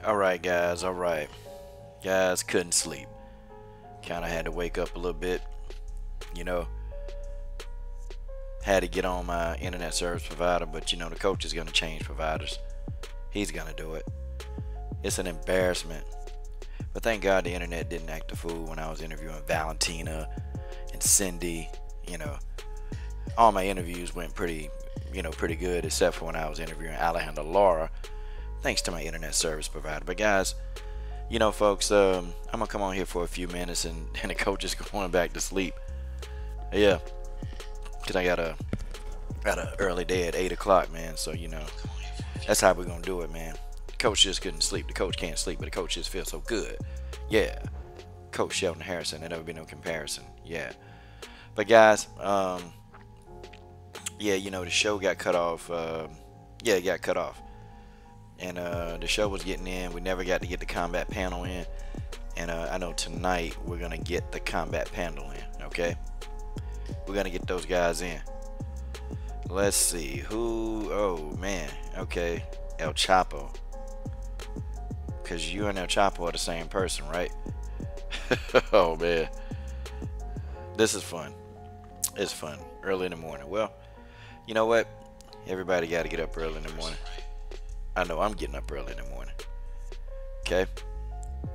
Alright, guys, alright. Guys, couldn't sleep. Kind of had to wake up a little bit. You know, had to get on my internet service provider, but the coach is going to change providers. He's going to do it. It's an embarrassment. But thank God the internet didn't act a fool when I was interviewing Valentina and Cindy. All my interviews went pretty good, except for when I was interviewing Alejandra Laura, thanks to my internet service provider. But guys, folks, I'm gonna come on here for a few minutes, and the coach is going back to sleep. Yeah, because I got a early day at 8 o'clock, man. So that's how we're gonna do it, man. The coach just couldn't sleep. The coach can't sleep, but the coach just feels so good. Yeah, Coach Shelton Harrison. There'll never be no comparison. Yeah, but guys, yeah, the show got cut off. Yeah, it got cut off. And the show was getting in. We never got to get the combat panel in. And I know tonight we're going to get the combat panel in, okay? We're going to get those guys in. Let's see. Who? Oh, man. Okay. El Chapo. Because you and El Chapo are the same person, right? Oh, man. This is fun. It's fun. Early in the morning. Well, you know what? Everybody got to get up early in the morning. I know I'm getting up early in the morning. Okay?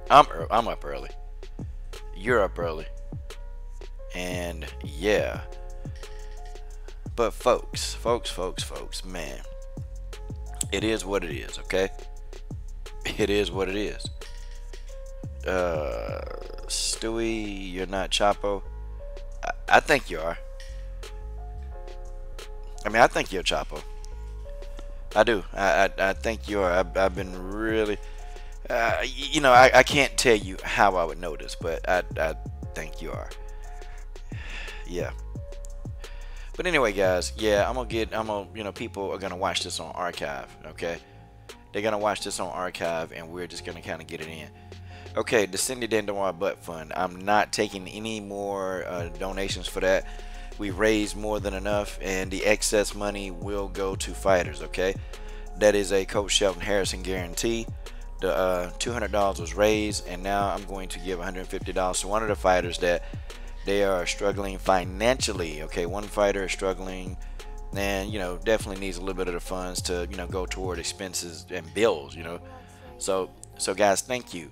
I'm up early. You're up early. And yeah. But folks, man. It is what it is, okay? It is what it is. Stewie, you're not Chapo. I think you are. I mean, I think you're Chapo. I do. I think you are. I've been really, I can't tell you how I would know this, but I think you are. Yeah. But anyway, guys, yeah, people are gonna watch this on archive. Okay, they're gonna watch this on archive, and we're just gonna kind of get it in. Okay, the Cindy Dandemar Butt Fund. I'm not taking any more donations for that. We raised more than enough, and the excess money will go to fighters, okay? That is a Coach Shelton Harrison guarantee. The $200 was raised, and now I'm going to give $150 to one of the fighters that they are struggling financially, okay? One fighter is struggling and, definitely needs a little bit of the funds to, go toward expenses and bills, So guys, thank you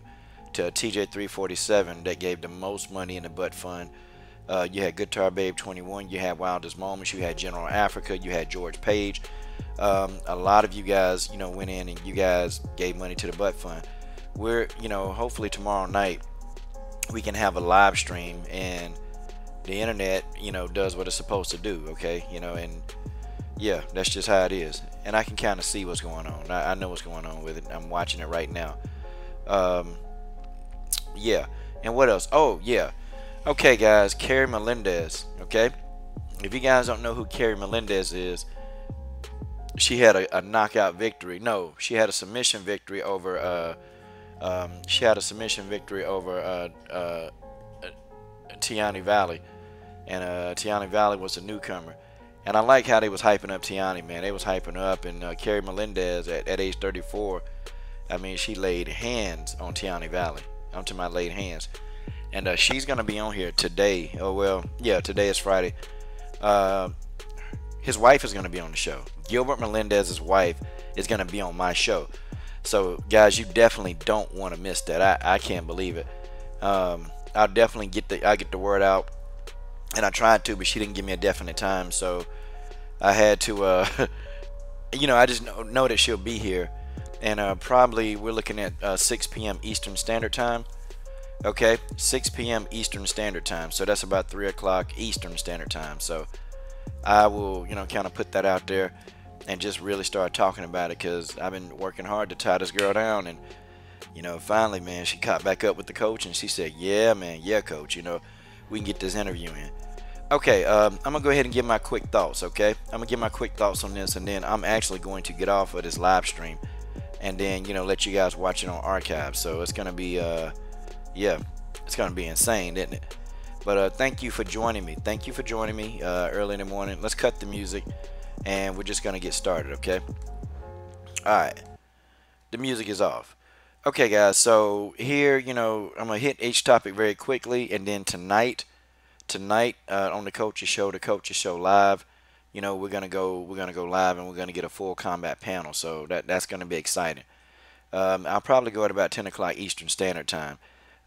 to TJ347 that gave the most money in the Butt Fund. You had Guitar Babe 21, you had Wildest Moments, you had General Africa, you had George Page. A lot of you guys, went in and you guys gave money to the Butt Fund. We're, hopefully tomorrow night we can have a live stream and the internet, does what it's supposed to do, okay? And yeah, that's just how it is. And I can kind of see what's going on. I know what's going on with it. I'm watching it right now. Yeah. And what else? Oh, yeah. Okay, guys, Carrie Melendez, okay? If you guys don't know who Carrie Melendez is, she had a knockout victory. No, she had a submission victory over Tiani Valley. And Tiani Valley was a newcomer. And I like how they was hyping up Tiani, man. They was hyping her up. And Carrie Melendez, at age 34, I mean, she laid hands on Tiani Valley. I'm talking about laid hands. And she's going to be on here today. Oh, well, yeah, today is Friday. His wife is going to be on the show. Gilbert Melendez's wife is going to be on my show. So, guys, you definitely don't want to miss that. I can't believe it. I'll definitely get the word out. And I tried to, but she didn't give me a definite time. So, I had to, I just know that she'll be here. And probably we're looking at 6 p.m. Eastern Standard Time. Okay, 6 p.m. Eastern Standard Time. So that's about 3 o'clock Eastern Standard Time. So I will, kind of put that out there and just really start talking about it, because I've been working hard to tie this girl down. And, finally, man, she caught back up with the coach and she said, yeah, man, yeah, coach, we can get this interview in. Okay, I'm going to go ahead and give my quick thoughts, okay? I'm going to give my quick thoughts on this, and then I'm actually going to get off of this live stream and then, let you guys watch it on archive. So it's going to be, yeah, it's going to be insane, isn't it? But thank you for joining me. Thank you for joining me early in the morning. Let's cut the music, and we're just going to get started, okay? All right. The music is off. Okay, guys. So here, I'm gonna hit each topic very quickly, and then tonight on the Coaches Show live, we're gonna go live, and we're gonna get a full combat panel. So that's gonna be exciting. I'll probably go at about 10 o'clock Eastern Standard Time.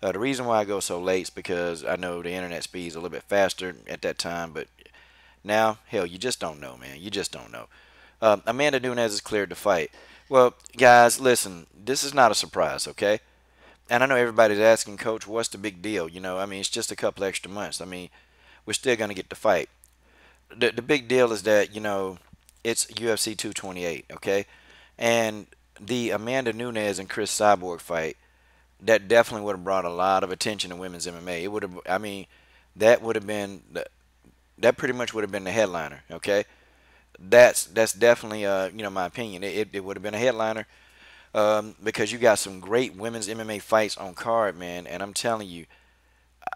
The reason why I go so late is because I know the internet speed is a little bit faster at that time, but now, hell, you just don't know, man. You just don't know. Amanda Nunes is cleared to fight. Well, guys, listen, this is not a surprise, okay? And I know everybody's asking, Coach, what's the big deal? I mean, it's just a couple extra months. I mean, we're still going to get the fight. The big deal is that, it's UFC 228, okay? And the Amanda Nunes and Chris Cyborg fight, that definitely would have brought a lot of attention to women's MMA. It would have, I mean, that would have been, that pretty much would have been the headliner, okay? That's definitely, my opinion. It would have been a headliner because you got some great women's MMA fights on card, man. And I'm telling you,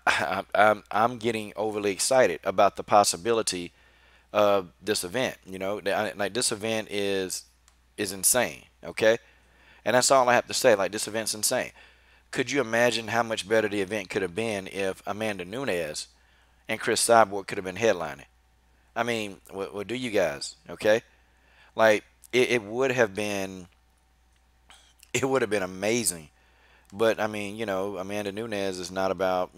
I'm getting overly excited about the possibility of this event. Like this event is insane. Okay, and that's all I have to say. Like this event's insane. Could you imagine how much better the event could have been if Amanda Nunes and Chris Cyborg could have been headlining? I mean, what do you guys? Okay, like it would have been, it would have been amazing. But I mean, Amanda Nunes is not about,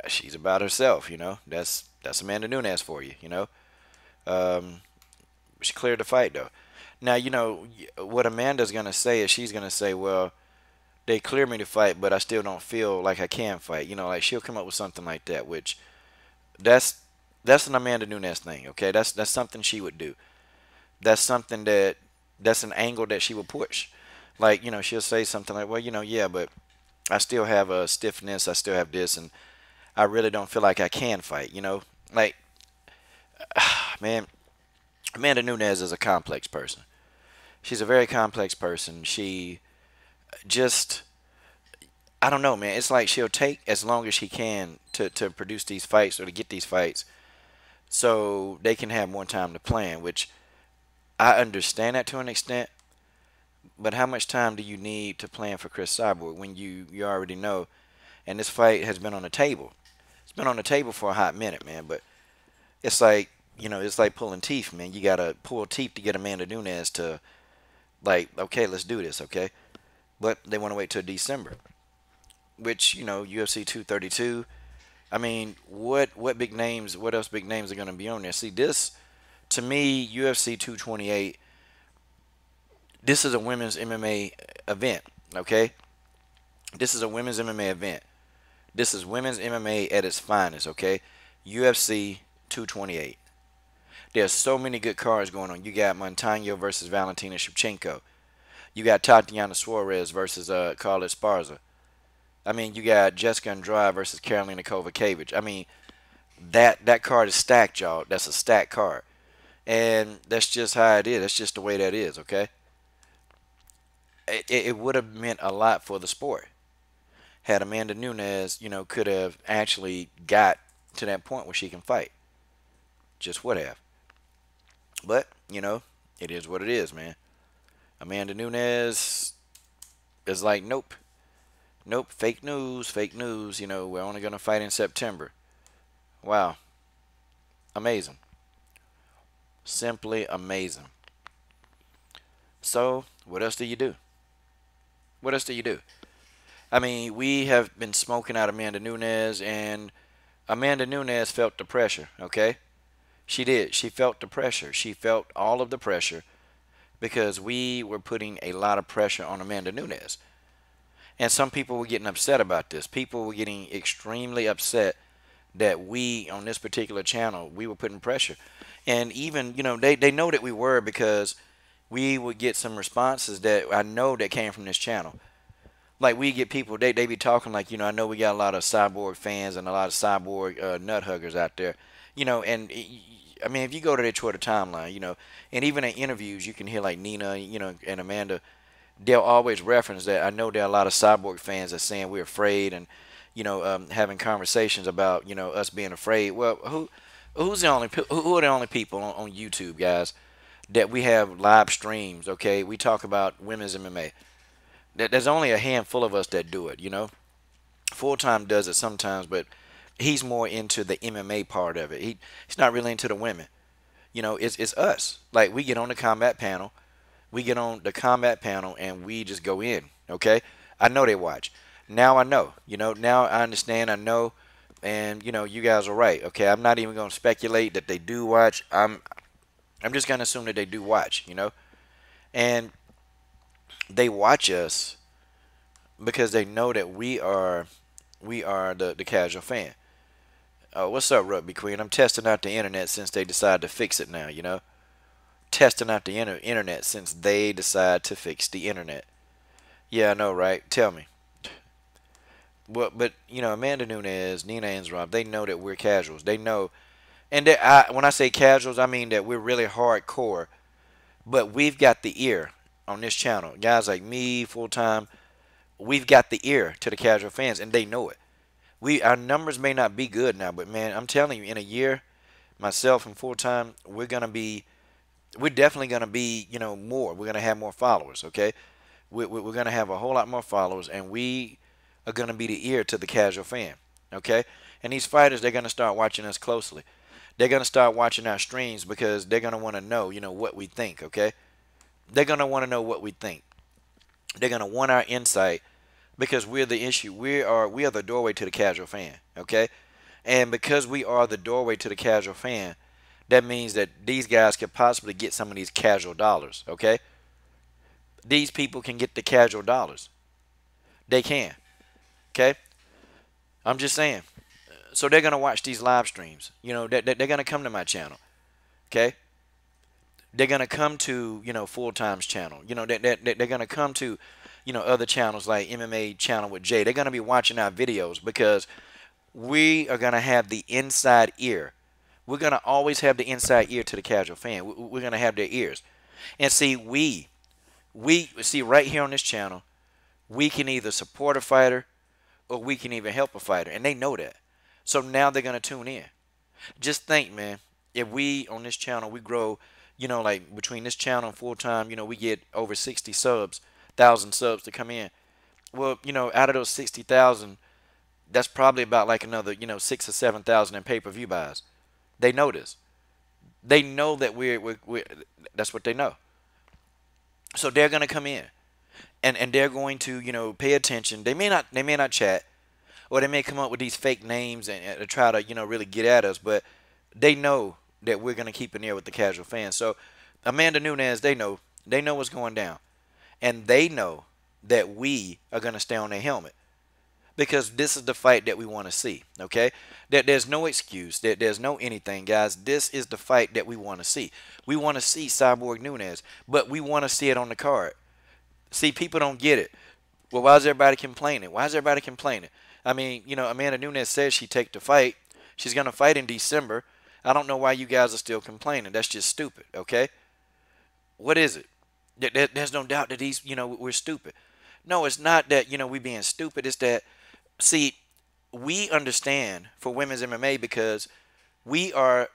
she's about herself. That's Amanda Nunes for you. Um, she cleared the fight though. Now, what Amanda's gonna say is she's gonna say, well, they cleared me to fight, but I still don't feel like I can fight. Like she'll come up with something like that, which that's that's an Amanda Nunes thing. Okay, that's something she would do. That's something that's an angle that she would push. Like, she'll say something like, well, yeah, but I still have a stiffness, I still have this, and I really don't feel like I can fight. Like, man, Amanda Nunes is a complex person. She's a very complex person. She just, I don't know, man. It's like she'll take as long as she can to produce these fights or to get these fights so they can have more time to plan, which I understand that to an extent. But how much time do you need to plan for Chris Cyborg when you already know? And this fight has been on the table. It's been on the table for a hot minute, man. But it's like, it's like pulling teeth, man. You gotta pull teeth to get Amanda Nunes to, like, okay, let's do this, okay? But they want to wait till December, which, UFC 232. I mean, what big names? What else big names are gonna be on there? See, this to me, UFC 228. This is a women's MMA event, okay? This is a women's MMA event. This is women's MMA at its finest, okay? UFC 228. There's so many good cards going on. You got Montano versus Valentina Shevchenko. You got Tatiana Suarez versus Carla Esparza. I mean, you got Jessica Andrade versus Karolina Kowalkiewicz. I mean, that card is stacked, y'all. That's a stacked card. And that's just how it is. That's just the way that is, okay? It would have meant a lot for the sport had Amanda Nunes, could have actually got to that point where she can fight. Just would have. But, it is what it is, man. Amanda Nunes is like, nope. Nope, fake news, fake news. We're only going to fight in September. Wow. Amazing. Simply amazing. So, what else do you do? What else do you do? I mean, we have been smoking out Amanda Nunes, and Amanda Nunes felt the pressure, okay? She did. She felt the pressure. She felt all of the pressure because we were putting a lot of pressure on Amanda Nunes. And some people were getting upset about this. People were getting extremely upset that we, on this particular channel, we were putting pressure. And even, they know that we were because we would get some responses that I know that came from this channel. Like we get people, they be talking like, I know we got a lot of Cyborg fans and a lot of Cyborg nut huggers out there. And I mean, if you go to their Twitter timeline, and even in interviews, you can hear like Nina, and Amanda, they'll always reference that. I know there are a lot of Cyborg fans that saying we're afraid and, having conversations about, us being afraid. Well, who are the only people on YouTube, guys, that we have live streams, okay? We talk about women's MMA. There's only a handful of us that do it. Full time does it sometimes, but he's more into the MMA part of it. He's not really into the women. It's us. Like we get on the combat panel, and we just go in. Okay, I know they watch. Now I know. Now I understand. I know, and you guys are right. Okay, I'm not even gonna speculate that they do watch. I'm just gonna assume that they do watch. And they watch us because they know that we are the casual fan. Oh, what's up, Rugby Queen? I'm testing out the internet since they decided to fix it now. Testing out the internet since they decide to fix the internet. Yeah, I know, right? Tell me. Well, but Amanda Nunes, Nina Rob, they know that we're casuals. They know, and when I say casuals, I mean that we're really hardcore. But we've got the ear on this channel. Guys like me, full time, we've got the ear to the casual fans, and they know it. Our numbers may not be good now, but man, I'm telling you, in a year, myself and full time, we're definitely gonna be, more. We're gonna have more followers. Okay, we're gonna have a whole lot more followers, and we are gonna be the ear to the casual fan. Okay, and these fighters, they're gonna start watching us closely. They're gonna start watching our streams because they're gonna want to know, what we think. Okay, they're gonna want to know what we think. They're gonna want our insight because we're the issue. We are the doorway to the casual fan. Okay, and because we are the doorway to the casual fan, that means that these guys could possibly get some of these casual dollars. Okay, these people can get the casual dollars. They can. Okay, I'm just saying. So they're gonna watch these live streams. They're gonna come to my channel. Okay, they're gonna come to full time's channel. They're gonna come to other channels like MMA channel with Jay. They're gonna be watching our videos because we are gonna have the inside ear. We're gonna always have the inside ear to the casual fan. We're gonna have their ears, and see we see right here on this channel, we can either support a fighter or we can even help a fighter, and they know that. So now they're gonna tune in. Just think, man, if we on this channel we grow, like between this channel and full time, we get over 60,000 subs to come in. Well, out of those 60,000, that's probably about like another, 6 or 7 thousand in pay-per-view buys. They know this. They know that we're that's what they know. So they're gonna come in and they're going to pay attention. They may not chat, or they may come up with these fake names and try to really get at us, but they know that we're gonna keep an ear with the casual fans. So Amanda Nunes, they know what's going down, and they know that we are gonna stay on their helmet because this is the fight that we want to see. Okay, that there's no excuse, that there's no anything, guys. This is the fight that we want to see. We want to see Cyborg Nunes, but we want to see it on the card. See, people don't get it. Well, why is everybody complaining? Why is everybody complaining? I mean, Amanda Nunes says she take the fight. She's gonna fight in December. I don't know why you guys are still complaining. That's just stupid. Okay, what is it? There's no doubt that we're stupid. No, it's not that we being stupid. It's that, see, we understand for women's MMA because we are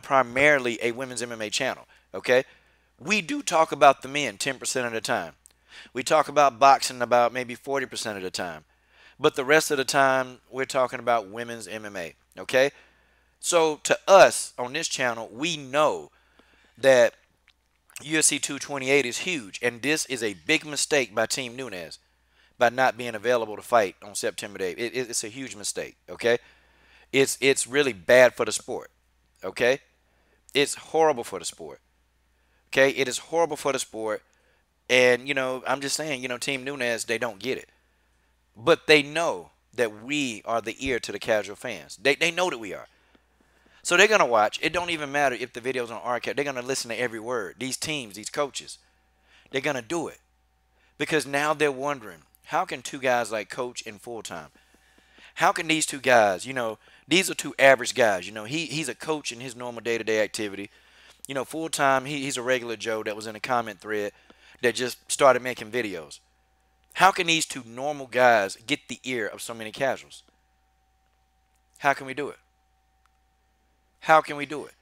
primarily a women's MMA channel. Okay, we do talk about the men 10% of the time. We talk about boxing about maybe 40% of the time. But the rest of the time, we're talking about women's MMA. Okay? So to us on this channel, we know that UFC 228 is huge. And this is a big mistake by Team Nunes by not being available to fight on September 8th. It's a huge mistake. Okay? It's really bad for the sport. Okay? It's horrible for the sport. Okay? It is horrible for the sport. And, I'm just saying, Team Nunes, they don't get it. But they know that we are the ear to the casual fans. They know that we are. So they're going to watch. It don't even matter if the video's on archive. They're going to listen to every word. These teams, these coaches, they're going to do it. Because now they're wondering, how can two guys like coach and full-time? How can these two guys, these are two average guys. He's a coach in his normal day-to-day activity. Full-time, he's a regular Joe that was in a comment thread that just started making videos. How can these two normal guys get the ear of so many casuals? How can we do it? How can we do it?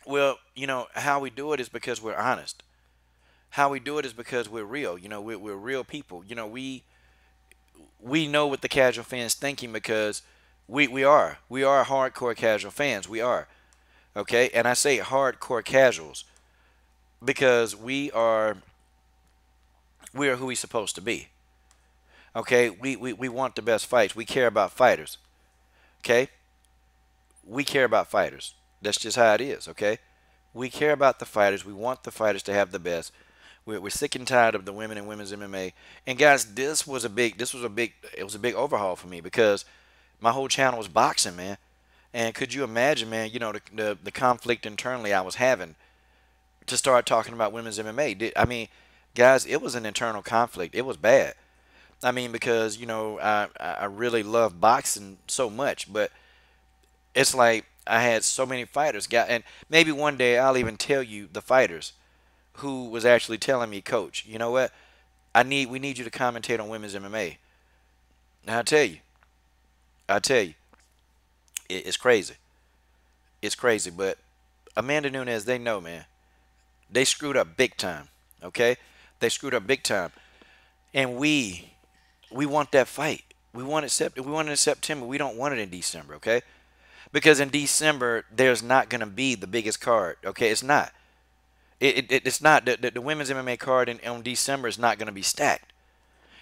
Well, how we do it is because we're honest. How we do it is because we're real. We're real people. We know what the casual fans thinking because we are hardcore casual fans. We are okay, and I say hardcore casuals because we are who we supposed to be. Okay, we want the best fights. We care about fighters. Okay, we care about fighters. That's just how it is. Okay, we care about the fighters. We want the fighters to have the best. We're sick and tired of the women and women's MMA. And guys, it was a big overhaul for me because my whole channel was boxing, man. And could you imagine, man? The conflict internally I was having to start talking about women's MMA. I mean, guys, it was an internal conflict. It was bad. I mean, because I really love boxing so much, but it's like I had so many fighters. And maybe one day I'll even tell you the fighters who was actually telling me, Coach, you know what? We need you to commentate on women's MMA. Now I tell you, it's crazy. It's crazy. But Amanda Nunes, they know, man. They screwed up big time. Okay, they screwed up big time, and we want that fight. We want it We want it in September. We don't want it in December. Okay, because in December there's not gonna be the biggest card. Okay, it's not. It's not the women's MMA card on December is not gonna be stacked.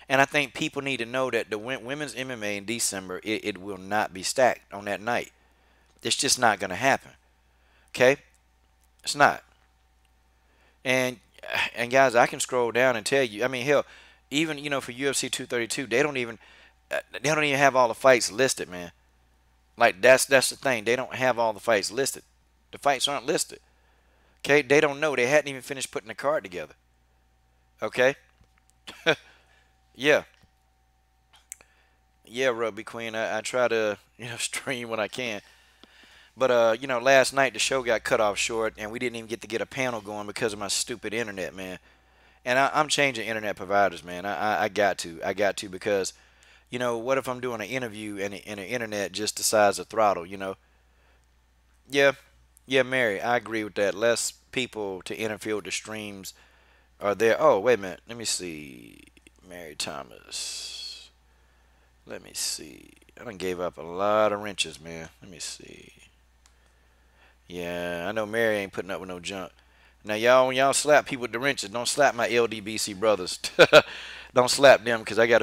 And I think people need to know that the women's MMA in December it will not be stacked on that night. It's just not gonna happen. Okay, it's not. And guys, I can scroll down and tell you. I mean, hell, even for UFC 232, they don't even have all the fights listed, man. Like that's the thing. They don't have all the fights listed. The fights aren't listed. Okay, they don't know. They hadn't even finished putting the card together. Okay, yeah, yeah, Rugby Queen. I try to stream when I can. But last night the show got cut off short, and we didn't even get a panel going because of my stupid internet, man. And I'm changing internet providers, man. I got to because what if I'm doing an interview and the internet just decides to throttle, Yeah, yeah, Mary, I agree with that. Less people to interfere with the streams are there. Oh, wait a minute. Let me see. Mary Thomas. Let me see. I done gave up a lot of wrenches, man. Let me see. Yeah, I know Mary ain't putting up with no junk. Now, y'all, when y'all slap people with the wrenches, don't slap my LDBC brothers. Don't slap them because I had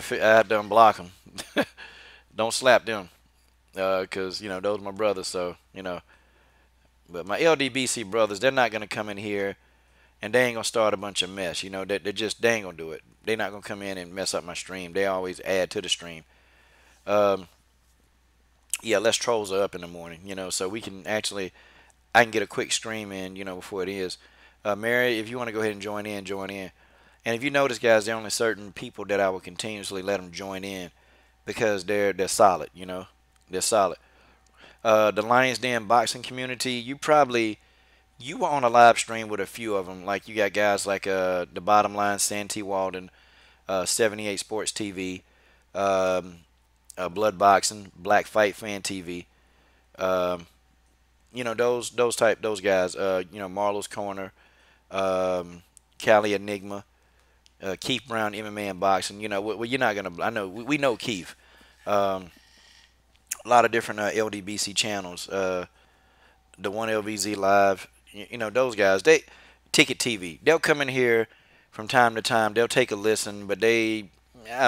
to unblock them. Don't slap them because those are my brothers. So but my LDBC brothers, they're not gonna come in here and they ain't gonna start a bunch of mess. They ain't gonna do it. They're not gonna come in and mess up my stream. They always add to the stream. Um, yeah, less trolls are up in the morning. So we can actually I can get a quick stream in, before it is. Mary, if you want to go ahead and join in, join in. And if you notice, guys, there are only certain people that I will continuously let them join in because they're solid, they're solid. The Lions Den boxing community, you were on a live stream with a few of them. Like you got guys like the Bottom Line, Santee Walden, 78 Sports TV, um, Blood Boxing, Black Fight Fan TV. Um, those guys. Marlo's Corner, Cali Enigma, Keith Brown MMA and boxing. Well, you're not gonna. I know we know Keith. Um, a lot of different LDBC channels. The one LVZ Live. Those guys. They Ticket TV. They'll come in here from time to time. They'll take a listen, but I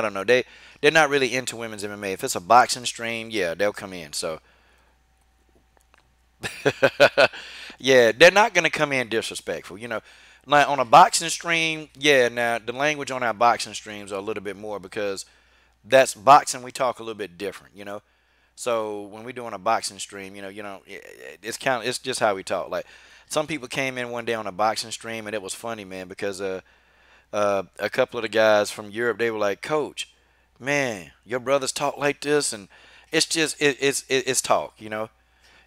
don't know. They're not really into women's MMA. If it's a boxing stream, yeah, they'll come in. So yeah, they're not gonna come in disrespectful. Like on a boxing stream, yeah. Now the language on our boxing streams are a little bit more because that's boxing. We talk a little bit different. So when we're doing a boxing stream, it's just how we talk. Like some people came in one day on a boxing stream and it was funny, man, because a couple of the guys from Europe, they were like, Coach, man, your brothers talk like this, and it's just it's talk.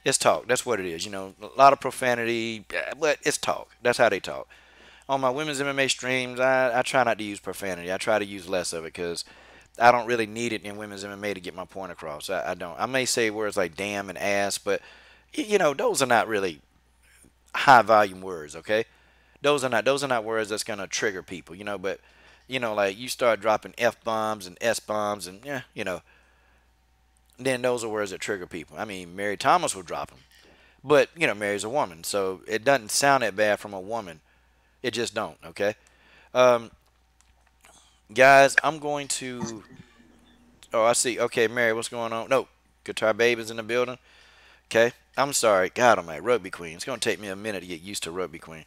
It's talk. That's what it is. A lot of profanity, but it's talk. That's how they talk. On my women's MMA streams, I try not to use profanity. I try to use less of it because I don't really need it in women's MMA to get my point across. I don't. I may say words like damn and ass, but those are not really high volume words. Okay, those are not words that's gonna trigger people, but like you start dropping F bombs and S bombs and yeah, then those are words that trigger people. I mean, Mary Thomas will drop them, but Mary's a woman, so it doesn't sound that bad from a woman. It just don't. Okay, um, guys, I'm going to. Oh, I see. Okay, Mary, what's going on? No, Guitar Baby's in the building. Okay, I'm sorry. God, I'm at Rugby Queen. It's gonna take me a minute to get used to Rugby Queen.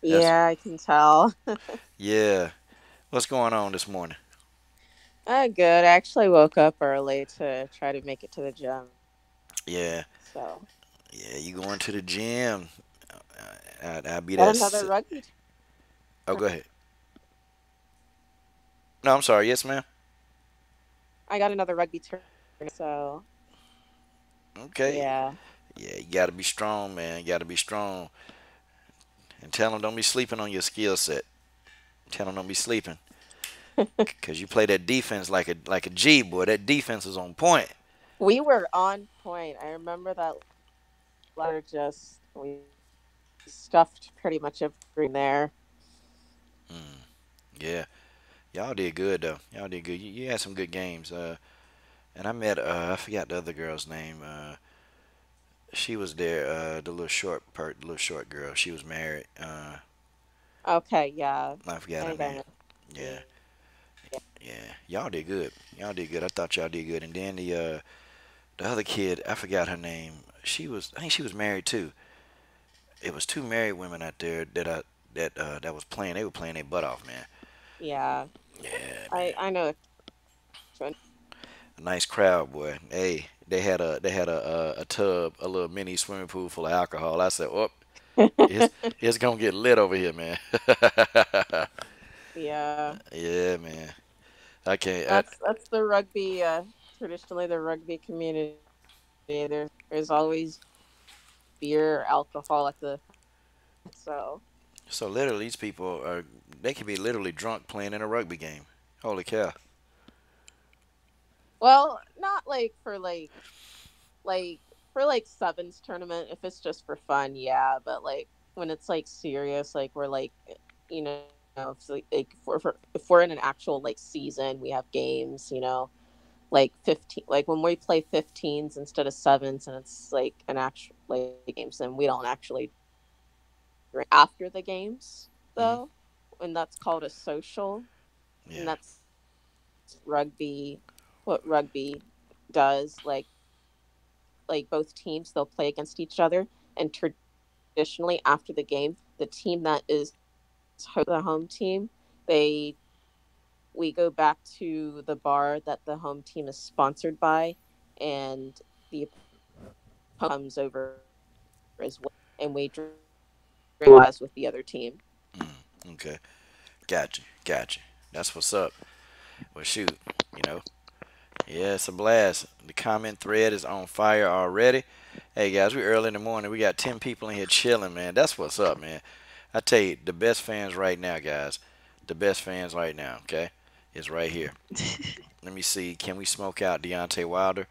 That's Yeah, I can tell. yeah. What's going on this morning? Good. I actually woke up early to try to make it to the gym. Yeah, So, yeah. You going to the gym? I'll be got that. another rugby Oh, go tournament. ahead. No, I'm sorry. Yes, ma'am. I got another rugby tournament. So, Okay. yeah. Yeah, you gotta be strong, man. You gotta be strong. And tell them don't be sleeping on your skill set. Tell them don't be sleeping, cause you play that defense like a G boy. That defense is on point. We were on point. I remember that letter just, we stuffed pretty much everything there. Mm, yeah, y'all did good though. Y'all did good. You had some good games. And I met I forgot the other girl's name. She was there. The little short girl. She was married. Okay, yeah. I forgot I her think I name. know. Yeah, yeah. Y'all did good. Y'all did good. I thought y'all did good. And then the other kid, I forgot her name. I think she was married too. It was two married women out there that was playing. They were playing their butt off, man. Yeah. Yeah, I man. I know. A nice crowd, boy. Hey, they had a tub, a little mini swimming pool full of alcohol. I said, oh, it's it's gonna get lit over here, man. Yeah. Yeah, man. I can't. That's the rugby traditionally the rugby community. There's always beer, alcohol at the so So literally, these people they can be literally drunk playing in a rugby game. Holy cow. well, not like for like sevens tournament if it's just for fun, yeah, but like when it's like serious, like we're like you know if we're in an actual like season, we have games, like 15 like when we play 15s instead of sevens and it's like an actual like games and we don't actually drink after the games Hmm. though, and that's called a social, and Yeah. that's rugby what rugby does, like both teams they'll play against each other, and traditionally after the game the team that is the home team, they we go back to the bar that the home team is sponsored by, and the opponent comes over as well, and we drink as with the other team. Mm, okay. Gotcha. Gotcha. That's what's up. Well, shoot. You know. Yeah, it's a blast. The comment thread is on fire already. Hey guys, we early in the morning. We got 10 people in here chilling, man. That's what's up, man. I tell you, the best fans right now, guys. The best fans right now, okay, is right here. Let me see. Can we smoke out Deontay Wilder?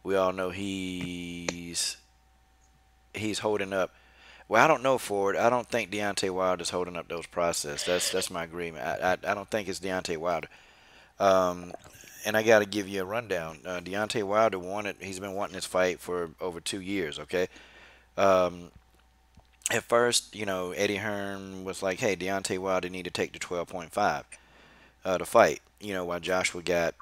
We all know he's holding up. Well, I don't know, Ford. I don't think Deontay Wilder's holding up those process. That's my agreement. I don't think it's Deontay Wilder. Um, and I got to give you a rundown. Deontay Wilder wanted. He's been wanting this fight for over 2 years. Okay. Um, at first, Eddie Hearn was like, "Hey, Deontay Wilder need to take the 12.5 to fight." While Joshua got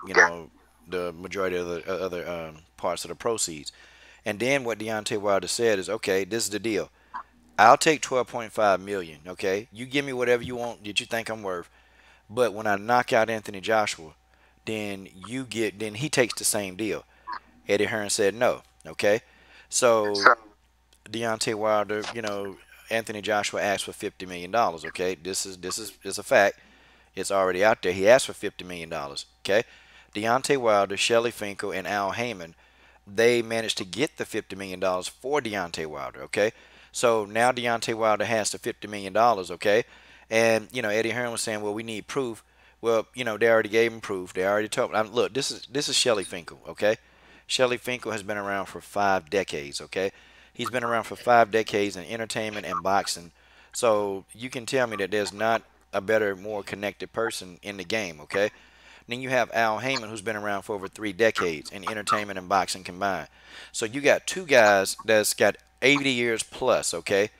the majority of the other parts of the proceeds. And then what Deontay Wilder said is, "Okay, this is the deal. I'll take 12.5 million. Okay, you give me whatever you want that you think I'm worth. But when I knock out Anthony Joshua, then he takes the same deal." Eddie Hearn said no. Okay, so Deontay Wilder, Anthony Joshua asked for $50 million. Okay, this is a fact. It's already out there. He asked for $50 million. Okay, Deontay Wilder, Shelley Finkel, and Al Heyman, they managed to get the $50 million for Deontay Wilder. Okay, so now Deontay Wilder has the $50 million. Okay, and Eddie Hearn was saying, well, we need proof. Well, they already gave him proof. They already told him. Look, this is Shelley Finkel. Okay, Shelley Finkel has been around for 5 decades. Okay, he's been around for 5 decades in entertainment and boxing. So you can tell me that there's not a better, more connected person in the game, okay? Then you have Al Heyman, who's been around for over 3 decades in entertainment and boxing combined. So you got two guys that's got 80 years plus, okay?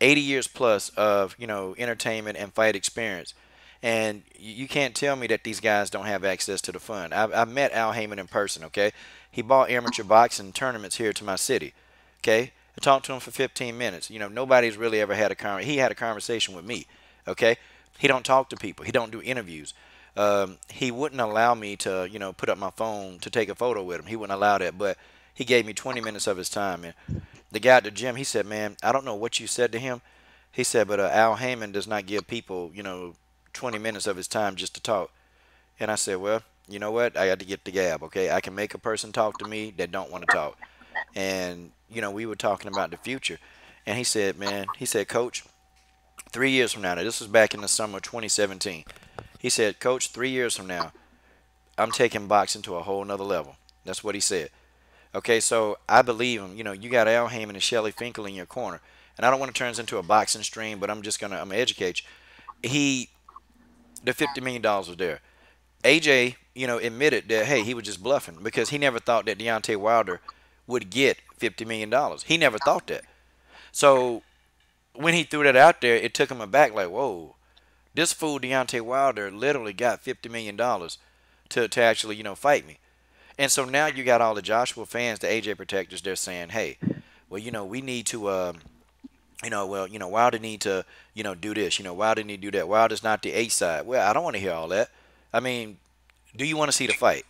80 years plus of, entertainment and fight experience. And you can't tell me that these guys don't have access to the fun. I've met Al Heyman in person, okay? He bought amateur boxing tournaments here to my city, okay? I talked to him for 15 minutes. Nobody's really ever had he had a conversation with me, okay? He don't talk to people. He don't do interviews. He wouldn't allow me to, put up my phone to take a photo with him. He wouldn't allow that, but he gave me 20 minutes of his time. And the guy at the gym, he said, man, I don't know what you said to him. He said, but Al Heyman does not give people, 20 minutes of his time just to talk. And I said, well, you know what? I got to get the gab, okay? I can make a person talk to me that don't want to talk. And, we were talking about the future. And he said, man, he said, Coach, 3 years from now, this was back in the summer of 2017. He said, Coach, 3 years from now, I'm taking boxing to a whole nother level. That's what he said. Okay, so I believe him. You got Al Heyman and Shelly Finkel in your corner. And I don't want to turn this into a boxing stream, but I'm gonna educate you. The $50 million was there. AJ, admitted that, hey, he was just bluffing because he never thought that Deontay Wilder would get $50 million. He never thought that. So when he threw that out there, it took him aback, like, whoa, this fool Deontay Wilder literally got $50 million to actually, fight me. And so now you got all the Joshua fans, the AJ protectors, they're saying, hey, well, we need to, Wilder need to, do this. Wilder need to do that. Wilder's not the A side. Well, I don't want to hear all that. I mean, do you want to see the fight?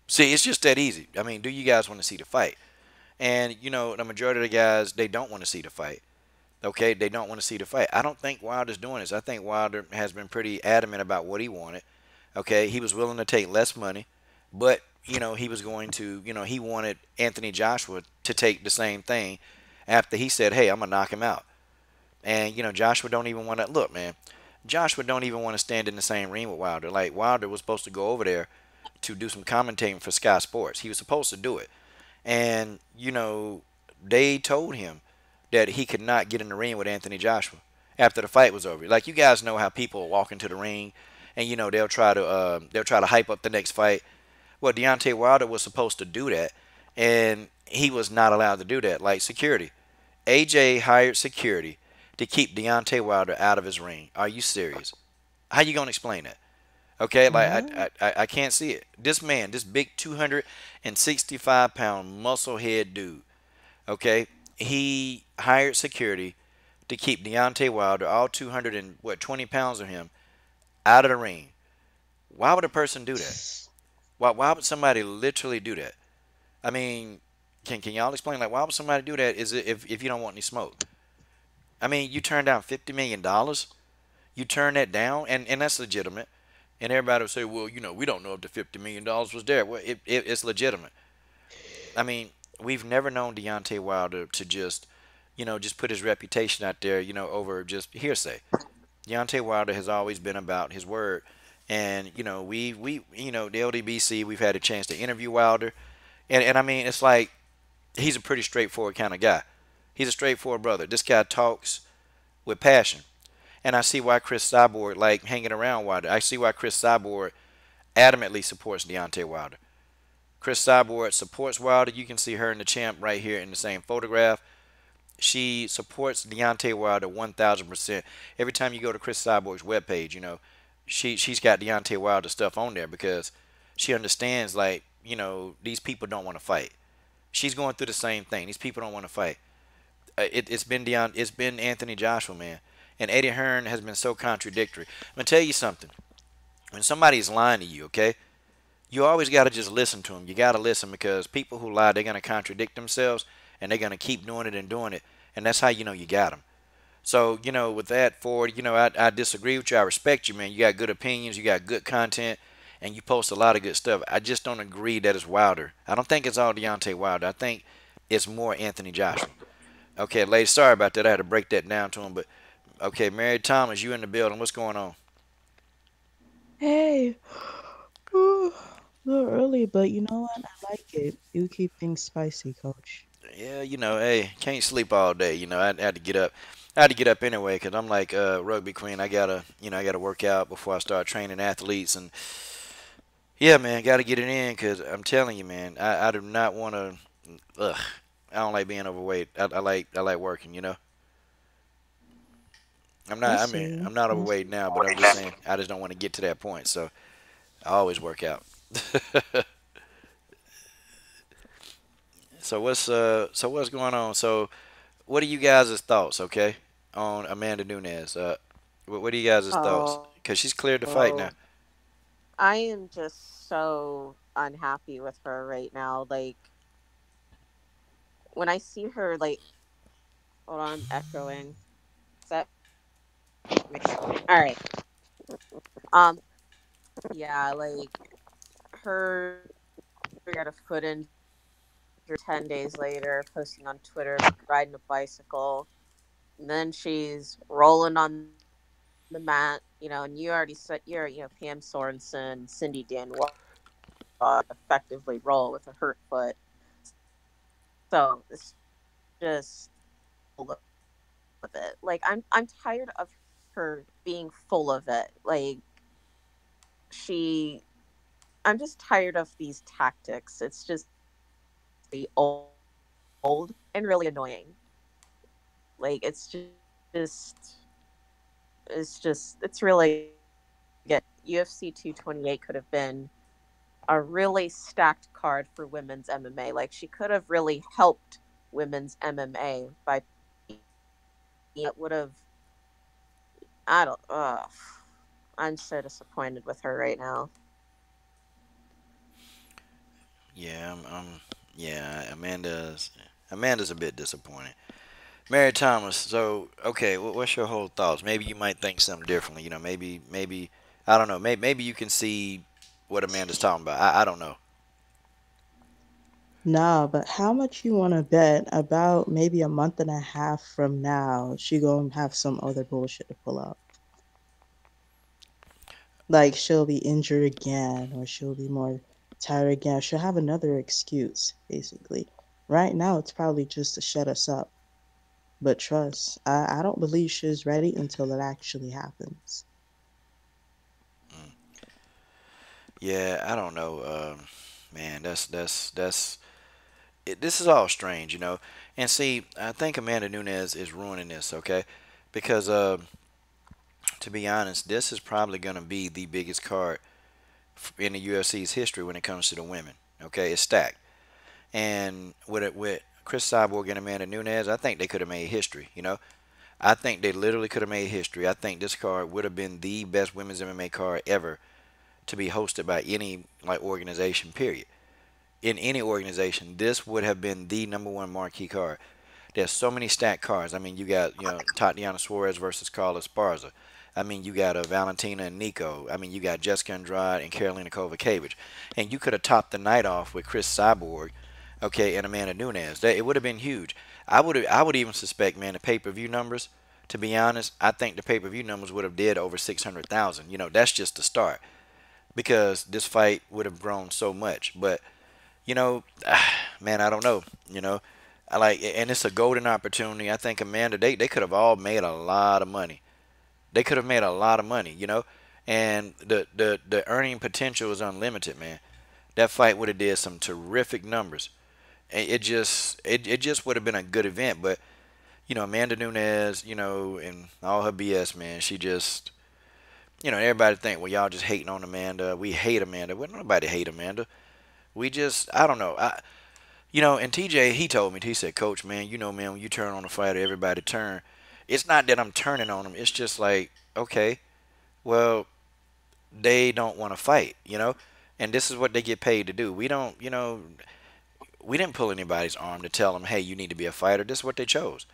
See, it's just that easy. I mean, do you guys want to see the fight? And, the majority of the guys, they don't want to see the fight. Okay, they don't want to see the fight. I don't think Wilder's doing this. I think Wilder has been pretty adamant about what he wanted. Okay, he was willing to take less money, but he was going to, he wanted Anthony Joshua to take the same thing after he said, "Hey, I'm gonna knock him out." And Joshua don't even want to look, man. Joshua don't even want to stand in the same ring with Wilder. Like Wilder was supposed to go over there to do some commentating for Sky Sports. He was supposed to do it, and they told him that he could not get in the ring with Anthony Joshua after the fight was over. Like you guys know how people walk into the ring, and they'll try to hype up the next fight. Well, Deontay Wilder was supposed to do that, and he was not allowed to do that. Like security, AJ hired security to keep Deontay Wilder out of his ring. Are you serious? How you gonna explain that? Okay, like What? I can't see it. This man, this big 265-pound muscle head dude. Okay, he hired security to keep Deontay Wilder, all 220 pounds of him, out of the ring. Why would a person do that? Why would somebody literally do that? I mean, can y'all explain like why would somebody do that? Is it if you don't want any smoke? I mean, you turn down $50 million. You turn that down, and that's legitimate. And everybody will say, well, we don't know if the $50 million was there. Well, it's legitimate. I mean, we've never known Deontay Wilder to just put his reputation out there, over just hearsay. Deontay Wilder has always been about his word. And, the LDBC, we've had a chance to interview Wilder. And I mean, it's like he's a pretty straightforward kind of guy. He's a straightforward brother. This guy talks with passion. And I see why Chris Cyborg like hanging around Wilder. I see why Chris Cyborg adamantly supports Deontay Wilder. Chris Cyborg supports Wilder. You can see her and the champ right here in the same photograph. She supports Deontay Wilder 1,000%. Every time you go to Chris Cyborg's webpage, she's got Deontay Wilder stuff on there because she understands like these people don't want to fight. She's going through the same thing. These people don't want to fight. It's been Anthony Joshua, man, and Eddie Hearn has been so contradictory. I'm gonna tell you something. When somebody's lying to you, okay, you always got to just listen to them. You got to listen because people who lie, they're going to contradict themselves and they're going to keep doing it and doing it. And that's how you got them. So, with that forward, I disagree with you. I respect you, man. You got good opinions. You got good content. And you post a lot of good stuff. I just don't agree that it's Wilder. I don't think it's all Deontay Wilder. I think it's more Anthony Joshua. Okay, ladies, sorry about that. I had to break that down to him. But, okay, Mary Thomas, you in the building. What's going on? Hey, a little early, but you know what? I like it. You keep things spicy, coach. Yeah, hey, can't sleep all day. I had to get up. I had to get up anyway because I'm like rugby queen. I gotta work out before I start training athletes, and yeah, man, gotta get it in because I'm telling you, man, I do not want to. Ugh, I don't like being overweight. I like working. I'm I not. I mean, see. I'm not I overweight see. now, but I'm just saying I just don't want to get to that point. So I always work out. So what's going on? So what are you guys' thoughts? Okay, on Amanda Nunes. What are you guys' thoughts? Oh, Because she's cleared to fight now. I am just so unhappy with her right now. Like when I see her, like, hold on, I'm echoing. Is that me? All right. Um, yeah, like her got a foot injury 10 days later, posting on Twitter about riding a bicycle. And then she's rolling on the mat, and you already said Pam Sorensen, Cindy Danois effectively roll with a hurt foot. So it's just full of it. Like I'm tired of her being full of it. Like she I'm just tired of these tactics. It's just the old and really annoying. Like just it's really good. UFC 228 could have been a really stacked card for women's MMA. Like she could have really helped women's MMA by it would have I don't I'm so disappointed with her right now. Yeah, yeah, Amanda's a bit disappointing. Mary Thomas. So, okay, what's your whole thoughts? Maybe you might think something differently. Maybe I don't know. Maybe you can see what Amanda's talking about. I don't know. Nah, but how much you want to bet about maybe a month and a half from now, she gonna have some other bullshit to pull up? Like she'll be injured again, or she'll be more tired again. She'll have another excuse, basically. Right now, it's probably just to shut us up. But trust, I don't believe she's ready until it actually happens. Mm. Yeah, I don't know. Man, this is all strange. And see, I think Amanda Nunes is ruining this. Okay, because to be honest, this is probably gonna be the biggest card in the UFC's history when it comes to the women. Okay, it's stacked. And with Chris Cyborg and Amanda Nunes, I think they could have made history. I think they literally could have made history. I think this card would have been the best women's MMA card ever to be hosted by any like organization. Period. In any organization, this would have been the number one marquee card. There's so many stacked cards. I mean, you got Tatiana Suarez versus Carla Esparza. I mean, you got Valentina and Nicco. I mean, you got Jessica Andrade and Karolina Kovacevic, and you could have topped the night off with Chris Cyborg, okay, and Amanda Nunes. It would have been huge. I would even suspect, man, the pay-per-view numbers. To be honest, I think the pay-per-view numbers would have did over 600,000. That's just the start because this fight would have grown so much. But you know, man, I don't know. You know, I like, and it's a golden opportunity. I think Amanda, they could have all made a lot of money. They could have made a lot of money. And the earning potential is unlimited, man. That fight would have did some terrific numbers. It just would have been a good event. But Amanda Nunes, and all her BS, man. She just, everybody think, well, y'all just hating on Amanda. We hate Amanda. Well, nobody hate Amanda. We just, I don't know. And TJ, he told me, he said, Coach, man, man, when you turn on a fighter, everybody turn. It's not that I'm turning on them. It's just like, okay, well, they don't want to fight. And this is what they get paid to do. We don't, we didn't pull anybody's arm to tell them, hey, you need to be a fighter. This is what they chose.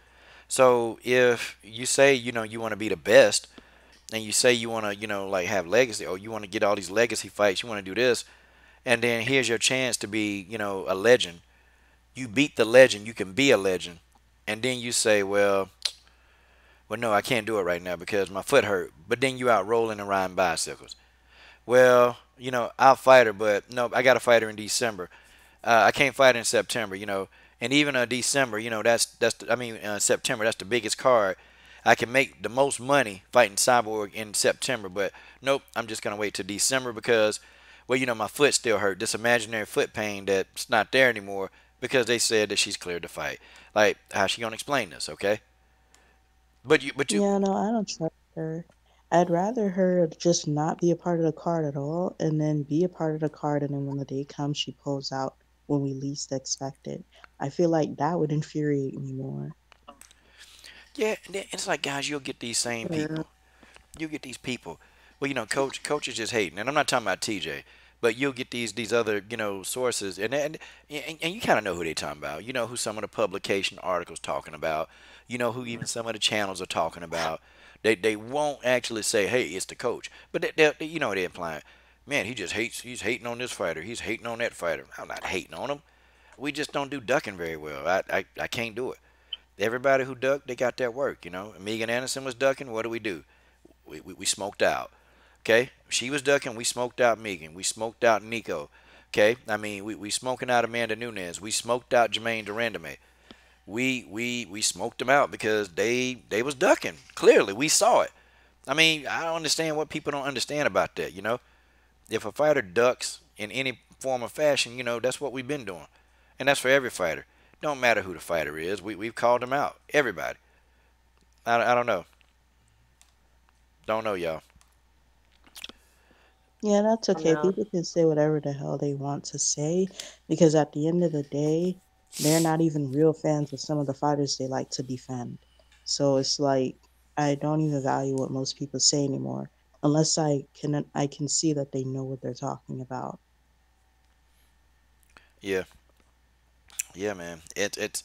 So if you say, you want to be the best, and you say you want to, like have legacy, or you want to get all these legacy fights, you want to do this, and then here's your chance to be, a legend. You beat the legend, you can be a legend, and then you say, well, no, I can't do it right now because my foot hurt. But then you out rolling and riding bicycles. Well, I'll fight her, but no, I got to fight her in December. I can't fight her in September. And even December, September, that's the biggest card. I can make the most money fighting Cyborg in September, but nope, I'm just gonna wait till December because, well, my foot still hurt. This imaginary foot pain that's not there anymore because they said that she's cleared to fight. Like, how's she gonna explain this? Okay, but you, Yeah, no, I don't trust her. I'd rather her just not be a part of the card at all and then be a part of the card and then when the day comes she pulls out when we least expect it. I feel like that would infuriate me more. yeah, and then it's like, guys, you'll get these same Yeah. people. You get these people. Well, coach is just hating, and I'm not talking about TJ, but you'll get these other sources, and you kind of know who they talking about. You know who some of the publication articles talking about. You know who even some of the channels are talking about. They won't actually say, hey, it's the coach, but they're implying, man, he just hates. He's hating on this fighter. He's hating on that fighter. I'm not hating on him. We just don't do ducking very well. I can't do it. Everybody who ducked, they got their work. Megan Anderson was ducking. What do? We smoked out. Okay, she was ducking. We smoked out Megan. We smoked out Nicco. Okay, I mean we smoking out Amanda Nunes. We smoked out Jermaine Durandame. We smoked them out because they was ducking. Clearly, we saw it. I mean, I don't understand what people don't understand about that. If a fighter ducks in any form or fashion, that's what we've been doing, and that's for every fighter. Don't matter who the fighter is. We've called them out. Everybody. I don't know. Don't know, y'all. Yeah, that's Oh okay. no. People can say whatever the hell they want to say because at the end of the day, they're not even real fans of some of the fighters they like to defend. So it's like I don't even value what most people say anymore unless I can see that they know what they're talking about. Yeah, yeah, man. It's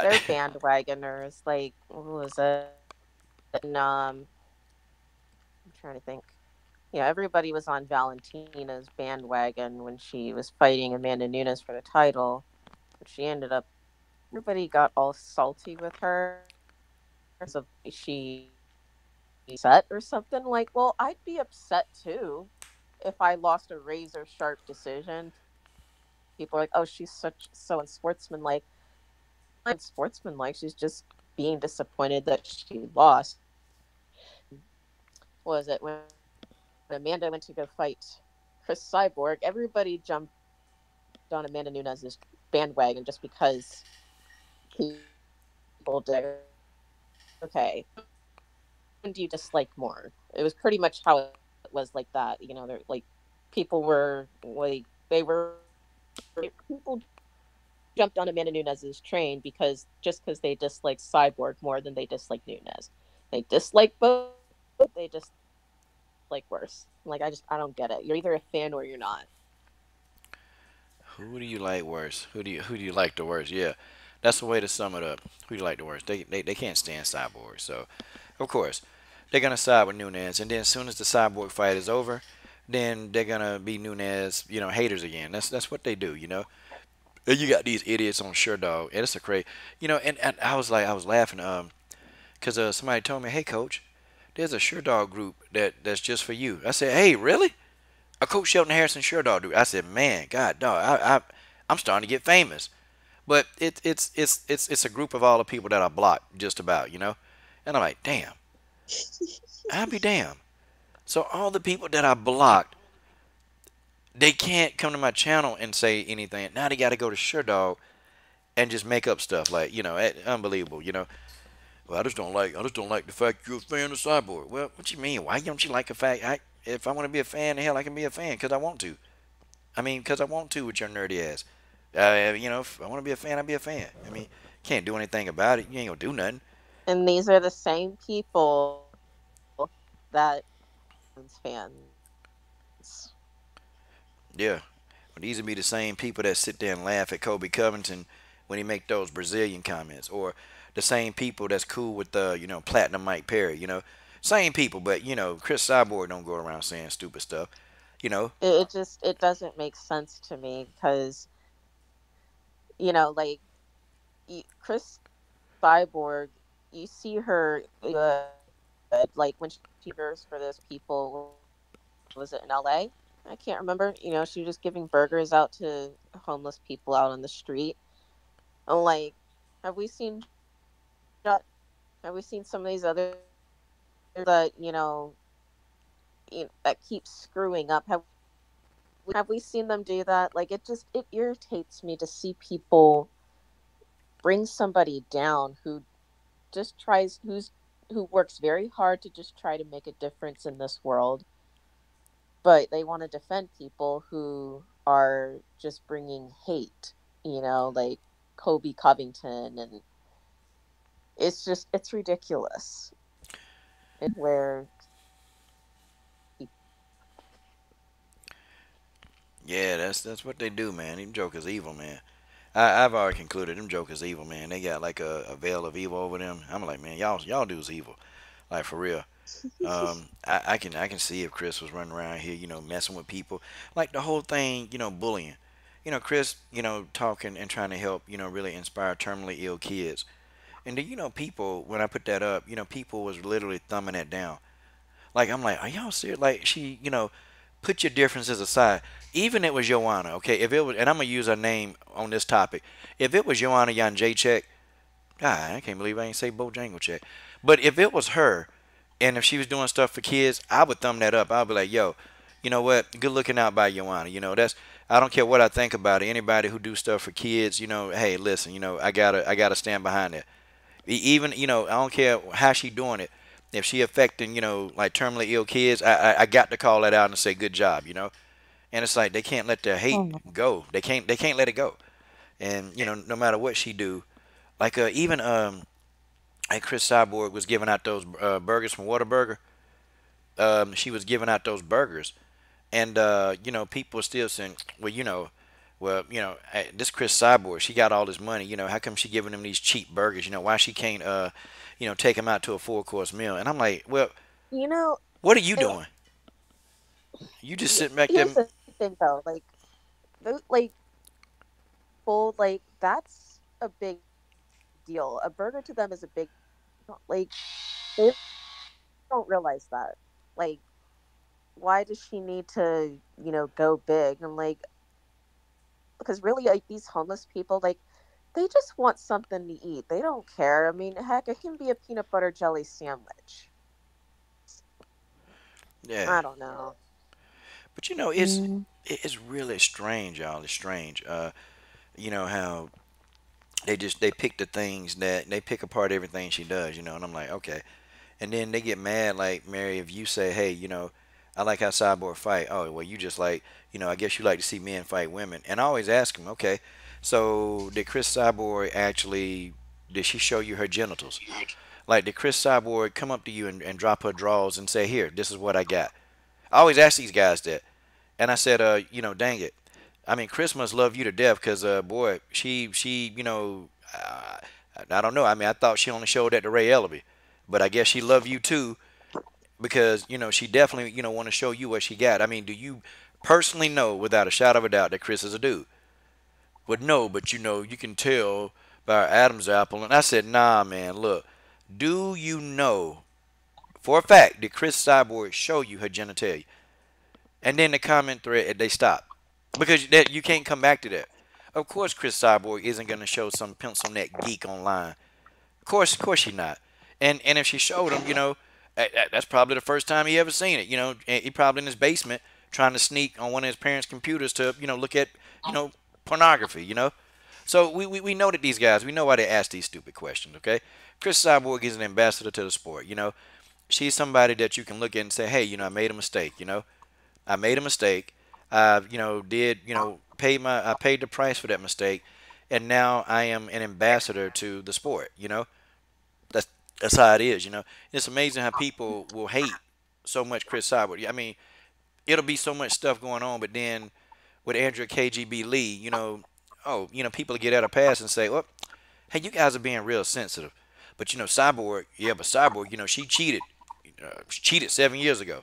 They're bandwagoners. Like, what was it? And, I'm trying to think. Yeah, everybody was on Valentina's bandwagon when she was fighting Amanda Nunes for the title. But she ended up, everybody got all salty with her because of she upset or something. Like, well, I'd be upset too if I lost a razor sharp decision. People are like, oh, she's such so unsportsmanlike. Unsportsmanlike. She's just being disappointed that she lost. What was it when Amanda went to go fight Chris Cyborg? Everybody jumped on Amanda Nunes' bandwagon just because people did. Okay, who do you dislike more? It was pretty much how it was like that. They're like people were like they were people jumped on Amanda Nunes' train because they dislike Cyborg more than they dislike Nunes. They dislike both. They just like worse. Like I don't get it. You're either a fan or you're not. who do you like worse? Who do you like the worst? Yeah, that's the way to sum it up. Who do you like the worst? They can't stand Cyborg, so of course they're gonna side with Nunes, and then as soon as the Cyborg fight is over, then they're gonna be Nunes, haters again. That's what they do. And you got these idiots on Sherdog, and it's a crazy, and I was laughing, cause somebody told me, hey coach, there's a Sherdog group that's just for you. I said, hey, really? A Coach Shelton Harrison Sherdog dude. I said, man, God, dog, I'm starting to get famous. But it's a group of all the people that I blocked just about. And I'm like, damn, I'll be damned. So all the people that I blocked, they can't come to my channel and say anything. Now they got to go to Sherdog and just make up stuff like unbelievable. Well, I just don't like the fact you're a fan of Cyborg. Well, what you mean? Why don't you like a fact? If I want to be a fan, hell, I can be a fan because I want to. I mean, because I want to with your nerdy ass. If I want to be a fan, I'll be a fan. I mean, can't do anything about it. You ain't gonna do nothing. And these are the same people that fans. Yeah, but these would be the same people that sit there and laugh at Kobe Covington when he make those Brazilian comments, or the same people that's cool with the Platinum Mike Perry. Same people, but Chris Cyborg don't go around saying stupid stuff. You know, It doesn't make sense to me because like Chris Cyborg, you see her good. Like when she burgers for those people, was it in LA? I can't remember. She was just giving burgers out to homeless people out on the street. I'm like, have we seen her Have we seen some of these other that that keep screwing up? Have we seen them do that? Like it irritates me to see people bring somebody down who just tries who works very hard to just try to make a difference in this world, but they want to defend people who are just bringing hate, like Kobe Covington, and it's ridiculous. Where Yeah, that's what they do, man. Them jokers evil, man. I've already concluded them jokers evil, man. They got like a veil of evil over them. I'm like, man, y'all dudes evil, like for real. I can see if Chris was running around here, messing with people, like the whole thing, bullying. Chris, talking and trying to help, really inspire terminally ill kids. And then, people, when I put that up, people was literally thumbing that down. Like, I'm like, are y'all serious? Like, she, put your differences aside. Even it was Joanna, okay? If it was, and I'm gonna use her name on this topic. If it was Joanna Jacek, God, I can't believe I ain't say Bojangle. But if it was her, and if she was doing stuff for kids, I would thumb that up. I'd be like, yo, you know what? Good looking out by Joanna. That's I don't care what I think about it. Anybody who do stuff for kids, hey, listen, I gotta stand behind it. Even I don't care how she doing it. If she affecting like terminally ill kids, I got to call that out and say good job. And it's like they can't let their hate Oh, go. They can't let it go. And no matter what she do, like even like Chris Cyborg was giving out those burgers from Whataburger. She was giving out those burgers, and people are still saying, this Chris Cyborg, she got all this money. How come she giving them these cheap burgers? Why she can't take them out to a 4-course meal? And I'm like, well, you know what are you and doing? You just sitting back there. here's the thing though, like those like full like that's a big deal. A burger to them is a big like they don't realize that. Like why does she need to, go big? And like because really like these homeless people like they just want something to eat. They don't care. I mean, heck, it can be a peanut butter jelly sandwich. Yeah, I don't know. but it's mm, it's really strange, y'all. It's strange. How they pick the things that they pick apart everything she does. And I'm like, okay. And then they get mad, like Mary, if you say, hey, I like how Cyborg fight. Oh, well, you just like, I guess you like to see men fight women. And I always ask them, okay, so did Chris Cyborg actually, did she show you her genitals? Like, did Chris Cyborg come up to you and drop her drawers and say, here, this is what I got? I always ask these guys that. And I said, dang it. I mean, Chris must love you to death because, boy, she, I don't know. I mean, I thought she only showed that to Ray Ellaby, but I guess she loved you too because she definitely want to show you what she got. I mean, do you personally know without a shadow of a doubt that Chris is a dude? But no, but you can tell by her Adam's apple. And I said, nah, man, look, do you know for a fact did Chris Cyborg show you her genitalia? And then the comment thread they stop because that you can't come back to that. Of course, Chris Cyborg isn't gonna show some pencil neck geek online. Of course, she's not. And if she showed him, that's probably the first time he ever seen it. And he probably in his basement trying to sneak on one of his parents' computers to look at pornography. So we know that these guys we know why they ask these stupid questions. Okay, Chris Cyborg is an ambassador to the sport. She's somebody that you can look at and say, hey, I made a mistake. I made a mistake. I did I paid the price for that mistake, and now I am an ambassador to the sport. That's that's how it is. It's amazing how people will hate so much Chris Cyborg. I mean, it'll be so much stuff going on, but then with Andrew KGB Lee, people get at a pass and say, "Oh, hey, you guys are being real sensitive." But Cyborg, yeah, but Cyborg, she cheated. She cheated 7 years ago.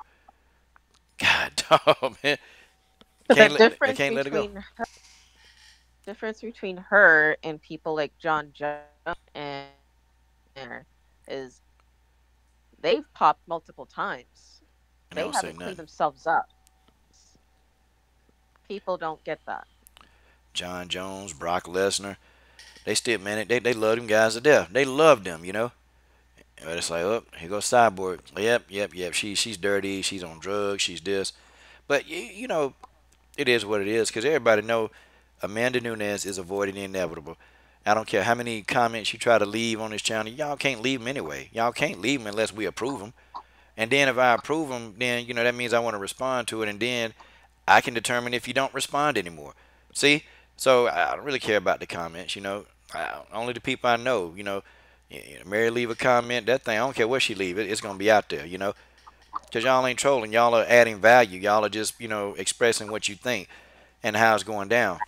God, dog, man, But the they difference can't let it go. between her and people like John Jones and there is they've popped multiple times. And they They don't say haven't nothing. cleaned themselves up. People don't get that. John Jones, Brock Lesnar. They still, man, they love them guys to death. They love them, you know. But it's like, oh, here goes Cyborg. Yep, yep, yep. She's dirty. She's on drugs. She's this. But you know, it is what it is because everybody know Amanda Nunes is avoiding the inevitable. I don't care how many comments you try to leave on this channel. Y'all can't leave them anyway. Y'all can't leave them unless we approve them. And then if I approve them, then you know that means I want to respond to it, and then I can determine if you don't respond anymore. See? So I don't really care about the comments. You know, only the people I know. You know, Mary leave a comment. That thing, I don't care what she leave. It's gonna be out there. You know, because y'all ain't trolling. Y'all are adding value. Y'all are just expressing what you think and how it's going down.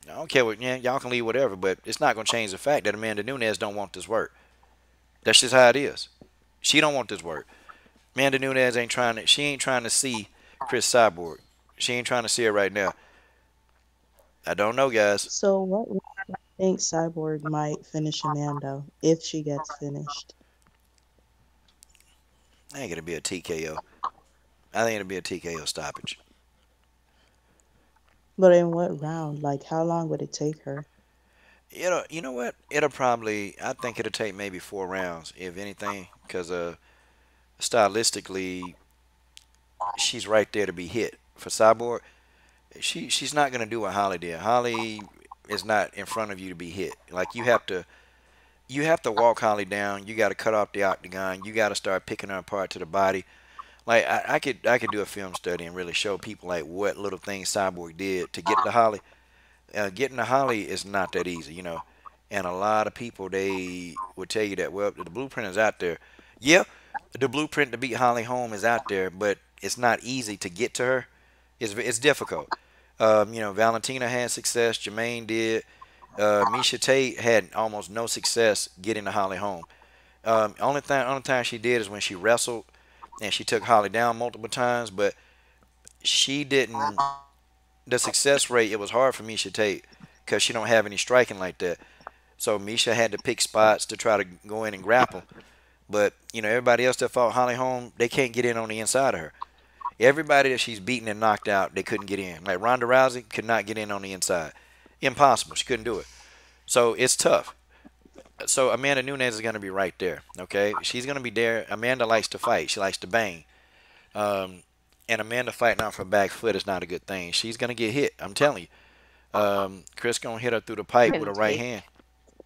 I don't care what. Yeah, y'all can leave whatever, but it's not gonna change the fact that Amanda Nunes don't want this work. That's just how it is. She don't want this work. Amanda Nunes ain't trying to. She ain't trying to see Chris Cyborg. She ain't trying to see it right now. I don't know, guys. So what round do you think Cyborg might finish Amanda if she gets finished? I think it'll be a TKO. I think it'll be a TKO stoppage. But in what round? Like how long would it take her? You know what? It'll probably. I think it'll take maybe 4 rounds, if anything, because stylistically, she's right there to be hit. For Cyborg, she's not gonna do what Holly did. Holly is not in front of you to be hit. Like you have to walk Holly down. You got to cut off the octagon. You got to start picking her apart to the body. Like I could do a film study and really show people like what little things Cyborg did to get to Holly. Getting to Holly is not that easy, you know. And a lot of people they would tell you that well the blueprint is out there. Yeah, the blueprint to beat Holly Holm is out there, but it's not easy to get to her. It's difficult. Valentina had success. Jermaine did. Misha Tate had almost no success getting to Holly Holm. Only time she did is when she wrestled and she took Holly down multiple times, but she didn't. The success rate it was hard for Misha Tate because she don't have any striking like that. So Misha had to pick spots to try to go in and grapple. But everybody else that fought Holly Holm, they can't get in on the inside of her. Everybody that she's beaten and knocked out, they couldn't get in. Like Ronda Rousey could not get in on the inside. Impossible. She couldn't do it. So it's tough. So Amanda Nunes is going to be right there. Okay, she's going to be there. Amanda likes to fight. She likes to bang. Um, and Amanda fighting off her back foot is not a good thing. She's going to get hit. I'm telling you. Chris going to hit her through the pipe with Can a right take. hand.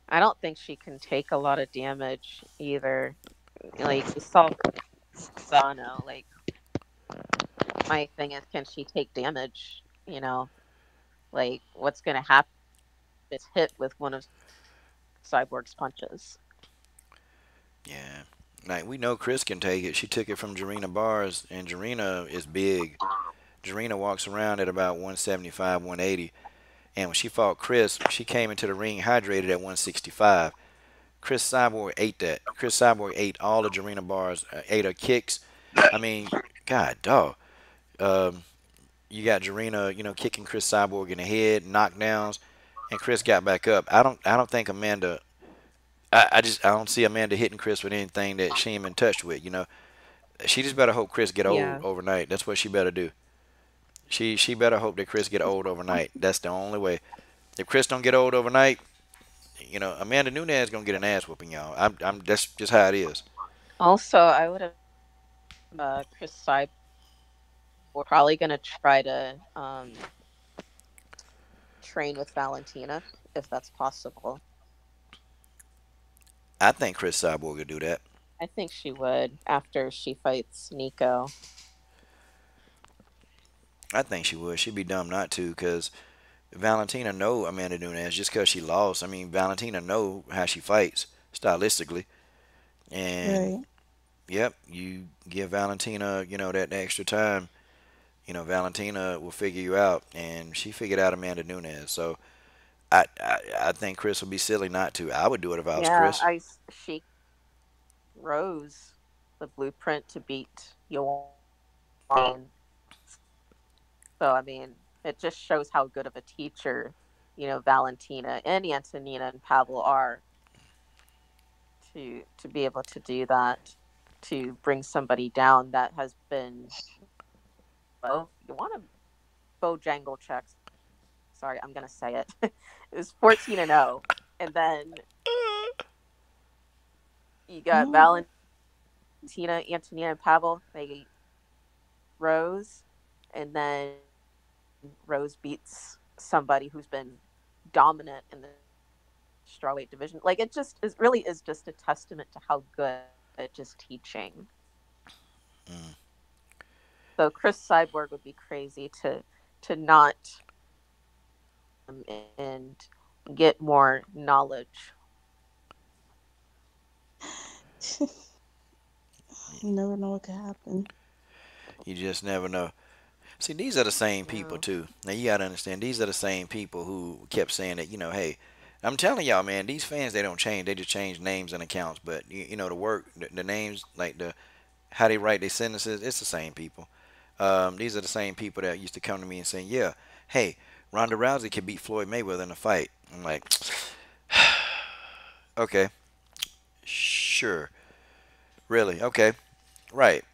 I don't think she can take a lot of damage either. Like we saw Zano. Like my thing is, can she take damage? Like what's going to happen if it's hit with one of Cyborg's punches? Yeah. Like we know Chris can take it. She took it from Jarena Bars, and Jarena is big. Jarena walks around at about 175, 180. And when she fought Chris, she came into the ring hydrated at 165. Chris Cyborg ate that. Chris Cyborg ate all the Jarena Bars, ate her kicks. I mean, God, dog. Um, you got Jarena, kicking Chris Cyborg in the head, knockdowns, and Chris got back up. I don't think Amanda. I don't see Amanda hitting Chris with anything that she ain't been touched with. She just better hope Chris get old Yeah. overnight. That's what she better do. She better hope that Chris get old overnight. That's the only way. If Chris don't get old overnight, Amanda Nunes gonna get an ass whooping, y'all. That's just how it is. Also, I would have Chris Cyborg probably going to try to train with Valentina if that's possible. I think Chris Cyborg could do that. I think she would after she fights Nicco. I think she would. She'd be dumb not to, cause Valentina know Amanda Nunes just cause she lost. I mean, Valentina know how she fights stylistically, and Right. yep, you give Valentina, that extra time. Valentina will figure you out, and she figured out Amanda Nunes. So I think Chris would be silly not to. I would do it if I was Yeah, Chris. she Rose the blueprint to beat Yoane. So I mean, it just shows how good of a teacher, Valentina and Antonina and Pavel are to be able to do that, to bring somebody down that has been you want to Bojangle checks. Sorry, I'm gonna say it. It was 14-0. And then you got No. Valentina, Antonia, and Pavel. They Rose, and then Rose beats somebody who's been dominant in the strawweight division. Like it just is really is just a testament to how good just teaching. Mm. So Chris Cyborg would be crazy to not him and get more knowledge. You never know what could happen. You just never know. See, these are the same people No. too. Now you gotta understand, these are the same people who kept saying that, hey, I'm telling y'all, man, these fans they don't change. They just change names and accounts, but the work, the names, like the how they write their sentences, it's the same people. These are the same people that used to come to me and saying, yeah, hey, Ronda Rousey could beat Floyd Mayweather in a fight. I'm like, okay, sure, really, okay, right.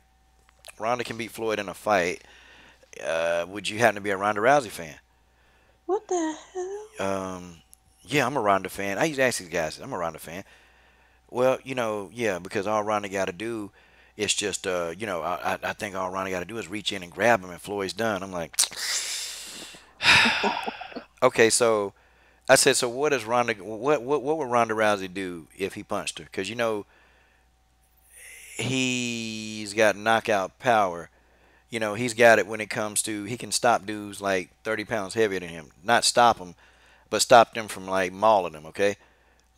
Ronda can beat Floyd in a fight. Would you happen to be a Ronda Rousey fan? What the hell? Um, yeah, I'm a Ronda fan. I used to ask these guys, I'm a Ronda fan. Well, yeah, because all Ronda got to do is just, I think all Ronda got to do is reach in and grab him, and Floyd's done. I'm like, okay, so I said, so what does Ronda, what would Ronda Rousey do if he punched her? Because he's got knockout power. He's got it when it comes to he can stop dudes like 30 pounds heavier than him. Not stop them, but stop them from like mauling them. Okay,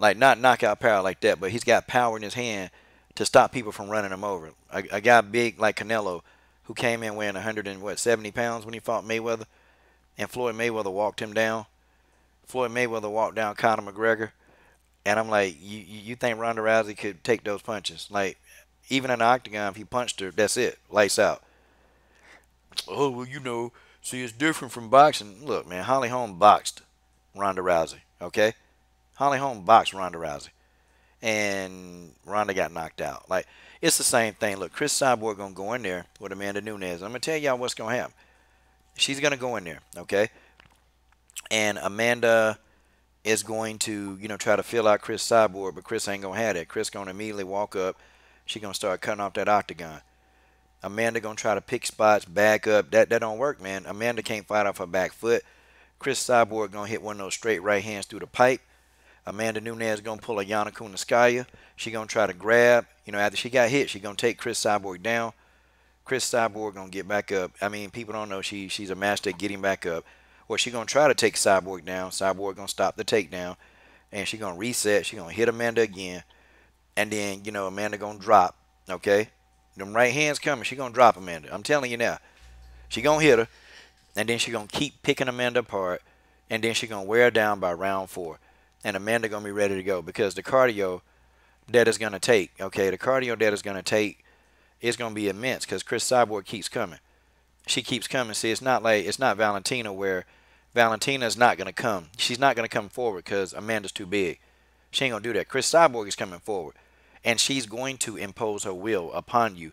like not knockout power like that, but he's got power in his hand to stop people from running him over. A guy big like Canelo, who came in weighing 170 pounds when he fought Mayweather, and Floyd Mayweather walked him down. Floyd Mayweather walked down Conor McGregor, and I'm like, you think Ronda Rousey could take those punches? Like, even in the octagon, if he punched her, that's it, lights out. Oh well, see, it's different from boxing. Look, man, Holly Holm boxed Ronda Rousey. Okay, Holly Holm boxed Ronda Rousey, and Ronda got knocked out. Like, it's the same thing. Look, Chris Cyborg gonna go in there with Amanda Nunes. I'm gonna tell y'all what's gonna happen. She's gonna go in there, okay, and Amanda is going to, try to fill out Chris Cyborg, but Chris ain't gonna have that. Chris gonna immediately walk up. She gonna start cutting off that octagon. Amanda gonna try to pick spots, back up. That don't work, man. Amanda can't fight off her back foot. Chris Cyborg gonna hit one of those straight right hands through the pipe. Amanda Nunes gonna pull a Yana Kunitskaya. She gonna try to grab. After she got hit, she gonna take Chris Cyborg down. Chris Cyborg gonna get back up. I mean, people don't know she's a master at getting back up. Or she gonna try to take Cyborg down. Cyborg gonna stop the takedown, and she gonna reset. She gonna hit Amanda again, and then Amanda gonna drop. Okay, them right hands coming. She gonna drop Amanda. I'm telling you now. She gonna hit her, and then she gonna keep picking Amanda apart, and then she gonna wear her down by round 4, and Amanda gonna be ready to go because the cardio that is gonna take. Okay, the cardio that is gonna take is gonna be immense because Chris Cyborg keeps coming. She keeps coming. See, it's not Valentina where Valentina is not gonna come. She's not gonna come forward because Amanda's too big. She ain't gonna do that. Chris Cyborg is coming forward, and she's going to impose her will upon you.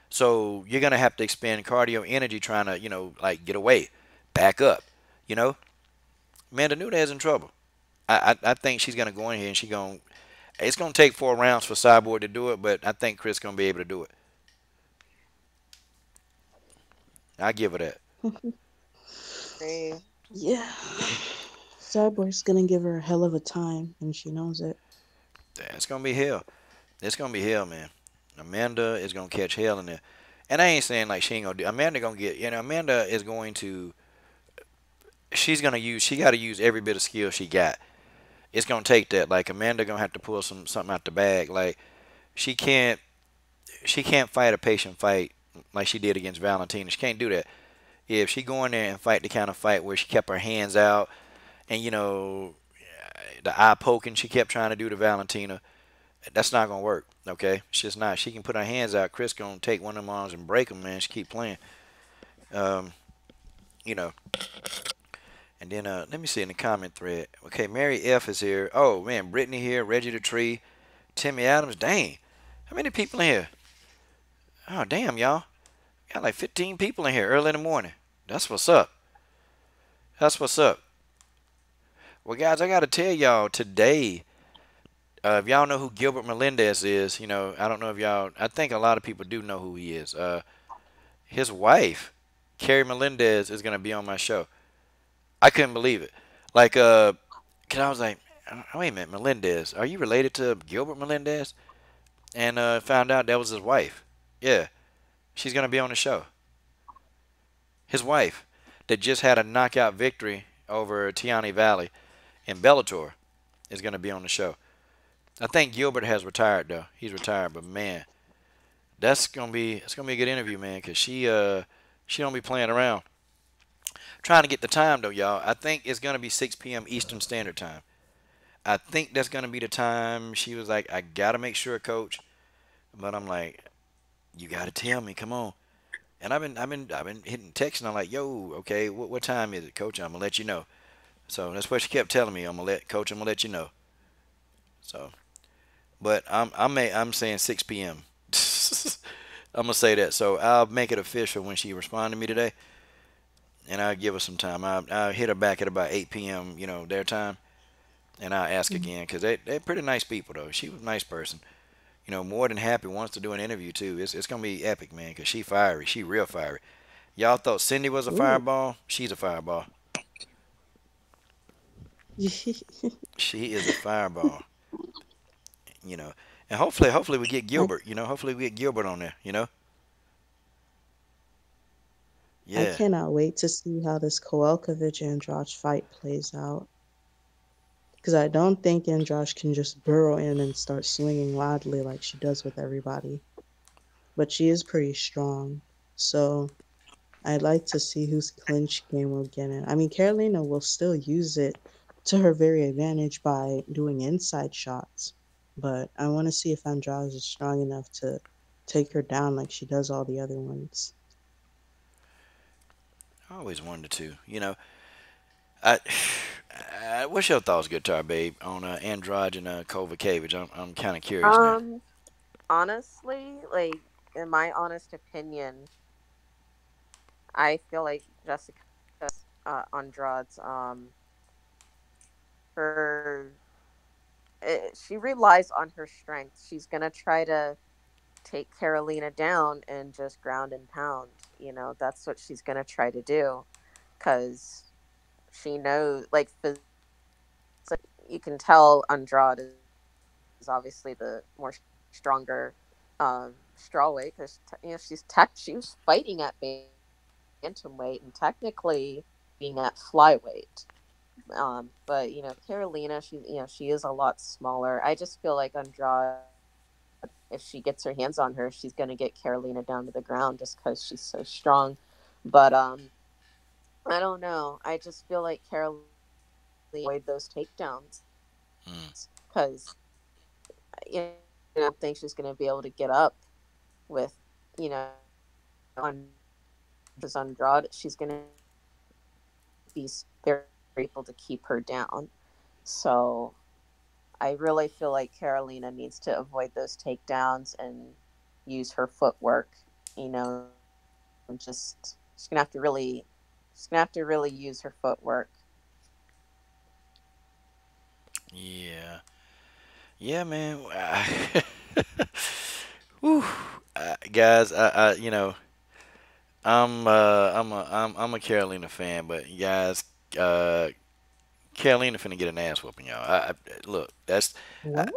So you're gonna have to expend cardio energy trying to, like get away, back up. You know, Amanda Nunes in trouble. I think she's gonna go in here and she gonna. It's gonna take 4 rounds for Cyborg to do it, but I think Chris gonna be able to do it. I give her that. Agree. Yeah. Cyborg's gonna give her a hell of a time, and she knows it. It's gonna be hell. It's gonna be hell, man. Amanda is gonna catch hell in there. And I ain't saying like she ain't gonna do. Amanda gonna get. Amanda is going to. She's gonna use. She got to use every bit of skill she got. It's gonna take that. Like Amanda gonna have to pull something out the bag. Like she can't. She can't fight a patient fight like she did against Valentina. She can't do that. If she go in there and fight the kind of fight where she kept her hands out and the eye poking she kept trying to do to Valentina, that's not gonna work. Okay, it's just not. She can put her hands out. Chris gonna take one of them arms and break them, man. She keep playing. Um, you know. And then let me see in the comment thread. Okay, Mary F is here. Oh man, Brittany here. Reggie the Tree. Timmy Adams. Dang, how many people in here? Oh damn, y'all. Got like 15 people in here early in the morning. That's what's up. That's what's up. Well, guys, I got to tell y'all today. If y'all know who Gilbert Melendez is, I don't know if y'all. I think a lot of people do know who he is. His wife, Carrie Melendez, is gonna be on my show. I couldn't believe it. Like, cause I was like, wait a minute, Melendez, are you related to Gilbert Melendez? And found out that was his wife. Yeah, she's gonna be on the show. His wife, that just had a knockout victory over Tiani Valley in Bellator, is gonna be on the show. I think Gilbert has retired though. He's retired, but man, it's gonna be a good interview, man, cause she don't be playing around. Trying to get the time though, y'all. I think it's gonna be 6 p.m. Eastern Standard Time. I think that's gonna be the time. She was like, I gotta make sure, coach. But I'm like, you gotta tell me, come on. And I've been hitting text, and I'm like, yo, okay, what time is it, coach? I'm gonna let you know. So that's what she kept telling me. I'm gonna let you know. So, but I'm saying 6 p.m. I'm gonna say that. So I'll make it official when she responded to me today, and I'll give her some time. I'll hit her back at about 8 p.m. Their time, and I'll ask Mhm. again because they're pretty nice people though. She was a nice person. More than happy wants to do an interview too. It's gonna be epic, man, because she fiery. She real fiery. Y'all thought Cindy was a Ooh. fireball. She's a fireball. She is a fireball. You know, and hopefully we get I Gilbert. Hopefully we get Gilbert on there. I Yeah. cannot wait to see how this Kowalkiewicz Andrade fight plays out. Because I don't think Andrade can just burrow in and start swinging wildly like she does with everybody. But she is pretty strong. So I'd like to see whose clinch game will get in. I mean, Carolina will still use it to her very advantage by doing inside shots. But I want to see if Andrade is strong enough to take her down like she does all the other ones. I always wanted to. I. What's your thoughts, Guitar Babe, on Andrade and Kovacevic? I'm kind of curious now. Um, honestly, like in my honest opinion, I feel like Jessica's Andrade's her she relies on her strength. She's gonna try to take Carolina down and just ground and pound. That's what she's gonna try to do because she knows, like, you can tell Andrade is obviously the more stronger strawweight because she was fighting at bantamweight and technically being at flyweight. But Carolina, she is a lot smaller. I just feel like Andrade, if she gets her hands on her, she's gonna get Carolina down to the ground just because she's so strong. But I don't know. I just feel like Carolina avoid those takedowns Mm. because I don't think she's gonna be able to get up with Andrade. She's gonna be very able to keep her down. So I really feel like Carolina needs to avoid those takedowns and use her footwork. She's gonna have to really use her footwork. Yeah. Yeah, man. Whew. Guys, I'm a Carolina fan, but guys, uh, Carolina finna get an ass whooping, y'all. Look, What?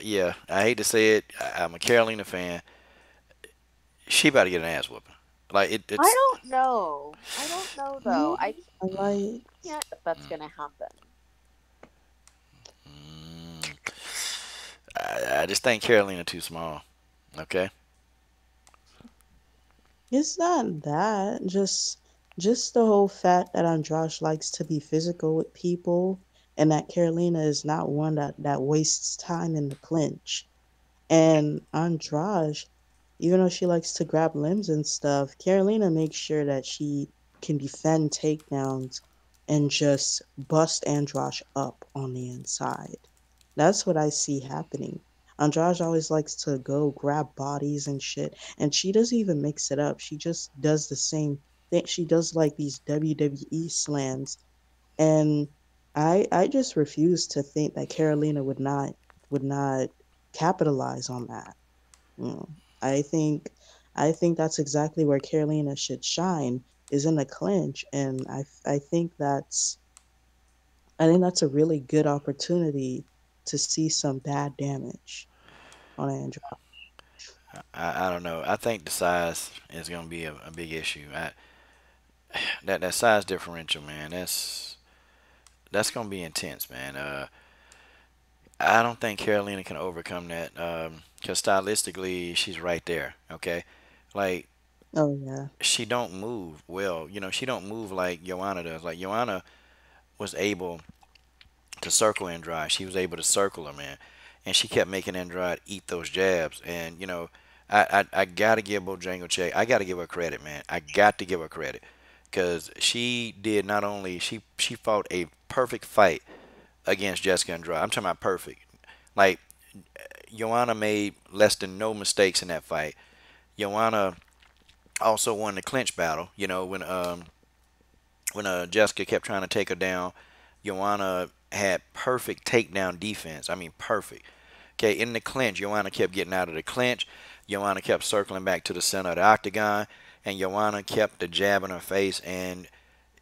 yeah. I hate to say it. I'm a Carolina fan. She about to get an ass whooping. Like I it's. don't know. I don't know though. I I like. can't that's gonna happen. Mm, I just think Carolina too small. Okay. It's not that. Just the whole fact that Andrade likes to be physical with people, and that Carolina is not one that wastes time in the clinch. And Andrade, even though she likes to grab limbs and stuff, Carolina makes sure that she can defend takedowns and just bust Andrade up on the inside. That's what I see happening. Andrade always likes to go grab bodies and shit, and she doesn't even mix it up. She just does the same thing. She does like these WWE slams, and I just refuse to think that Carolina would not capitalize on that. You know, I think I think that's exactly where Carolina should shine is in the clinch, and I think that's a really good opportunity to see some bad damage on Andrew. I don't know. I think the size is going to be a big issue. That size differential, man. That's going to be intense, man. I don't think Carolina can overcome that because stylistically she's right there. Okay, like Oh yeah. she don't move well. She don't move like Joanna does. Like Joanna was able to circle Andrade. She was able to circle her, man, and she kept making Andrade eat those jabs. And I gotta give Bojangles check. I gotta give her credit, man. I got to give her credit because she did not only she fought a perfect fight against Jessica Andrade. I'm talking about perfect. Like Joanna made less than no mistakes in that fight. Joanna also won the clinch battle. When Jessica kept trying to take her down, Joanna had perfect takedown defense. I mean, perfect. Okay, in the clinch, Joanna kept getting out of the clinch. Joanna kept circling back to the center of the octagon, and Joanna kept the jab in her face, and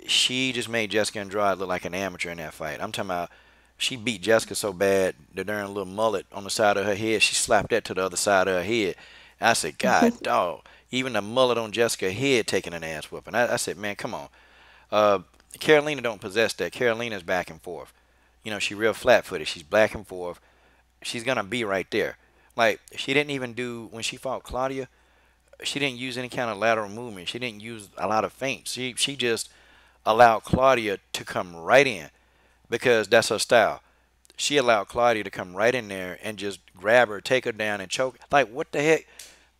she just made Jessica Andrade look like an amateur in that fight. I'm talking about she beat Jessica so bad the darn little mullet on the side of her head, she slapped that to the other side of her head. I said, God, dog. Even the mullet on Jessica's head taking an ass whooping. I said, man, come on. Uh, Carolina don't possess that. Carolina's back and forth. She real flat-footed. She's back and forth. She's gonna be right there. Like she didn't even do when she fought Claudia. She didn't use any kind of lateral movement. She didn't use a lot of feints. She just allowed Claudia to come right in because that's her style. She allowed Claudia to come right in there and just grab her, take her down, and choke. Like what the heck?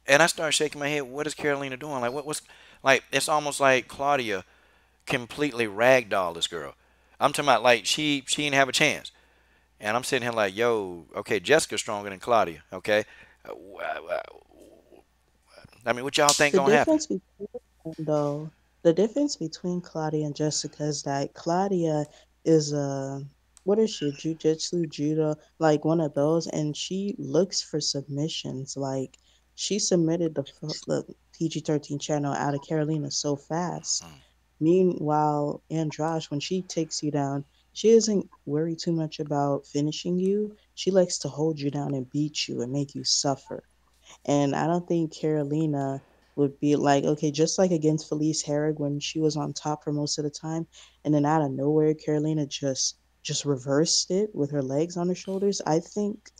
And I started shaking my head. What is Carolina doing? Like what's like? It's almost like Claudia completely ragdoll this girl. I'm talking about like she didn't have a chance. And I'm sitting here like, yo, okay, Jessica's stronger than Claudia. Okay, I mean, what y'all think The gonna happen? difference between them, though, the difference between Claudia and Jessica is that Claudia is a what is she, jujitsu, judo, like one of those, and she looks for submissions. Like she submitted the PG-13 channel out of Carolina so fast. Mm. Meanwhile, Andrash, when she takes you down, she doesn't worry too much about finishing you. She likes to hold you down and beat you and make you suffer. And I don't think Carolina would be like, okay, just like against Felice Herrig when she was on top for most of the time, and then out of nowhere, Carolina just reversed it with her legs on her shoulders. I think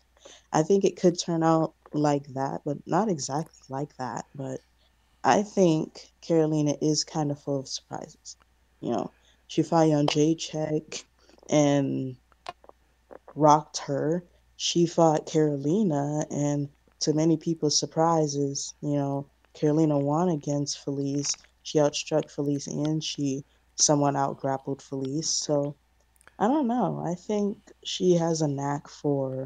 it could turn out like that, but not exactly like that. But I think Carolina is kind of full of surprises. You know, she fought on J Check and rocked her. She fought Carolina, and to many people's surprises, Carolina won against Felice. She outstruck Felice and she somewhat outgrappled Felice. So I don't know. I think she has a knack for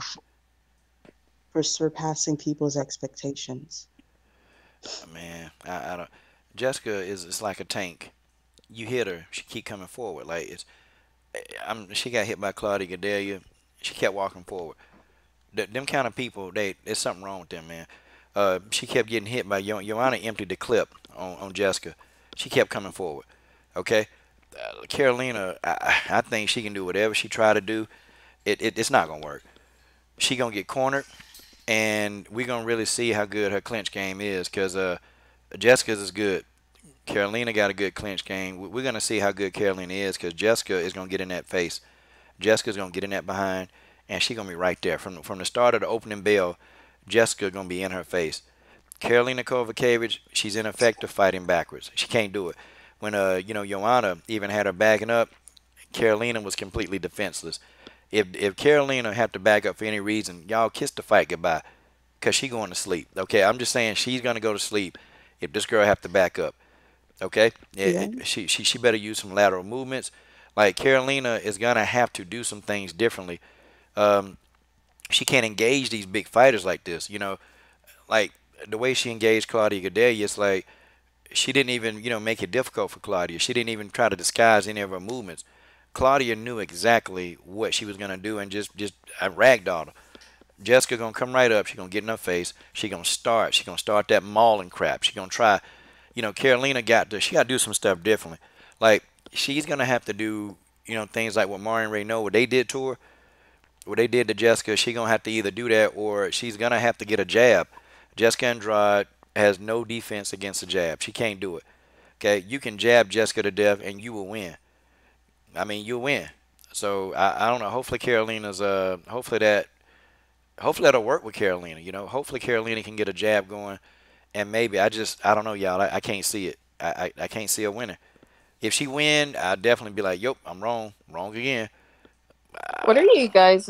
surpassing people's expectations. Man, I don't. Jessica is it's like a tank. You hit her, she keep coming forward. Like she got hit by Claudia Gadelia. She kept walking forward. Them kind of people, there's something wrong with them, man. She kept getting hit by Joanna emptied the clip on Jessica. She kept coming forward. Okay, Carolina, I think she can do whatever she try to do. It's not gonna work. She gonna get cornered, and we gonna really see how good her clinch game is. Cause Jessica's is good. Carolina got a good clinch game. We're gonna see how good Carolina is, cause Jessica is gonna get in that face. Jessica's gonna get in that behind, and she gonna be right there from the start of the opening bell. Jessica gonna be in her face. Carolina Kovacevic, she's ineffective fighting backwards. She can't do it. When Joanna even had her backing up, Carolina was completely defenseless. If Carolina have to back up for any reason, y'all kiss the fight goodbye, cause she going to sleep. Okay, I'm just saying she's gonna go to sleep if this girl have to back up. Okay, Yeah. she better use some lateral movements. Like Carolina is gonna have to do some things differently. Um, she can't engage these big fighters like this. Like the way she engaged Claudia Gadelha, it's like she didn't even make it difficult for Claudia. She didn't even try to disguise any of her movements. Claudia knew exactly what she was gonna do and just ragdolled her. Jessica gonna come right up. She gonna get in her face. She gonna start. She gonna start that mauling crap. She gonna try. Carolina she got to do some stuff differently. Like she's gonna have to do things like what Marion Ray know what they did to her, what they did to Jessica. She gonna have to either do that or she's gonna have to get a jab. Jessica Andrade has no defense against a jab. She can't do it. Okay, you can jab Jessica to death and you will win. I mean, you'll win. So I don't know. Hopefully that'll work with Carolina. Hopefully Carolina can get a jab going, and maybe I don't know, y'all. I can't see it. I can't see a winner. If she win, I'll definitely be like, "Yup, I'm wrong, wrong again." What are you guys'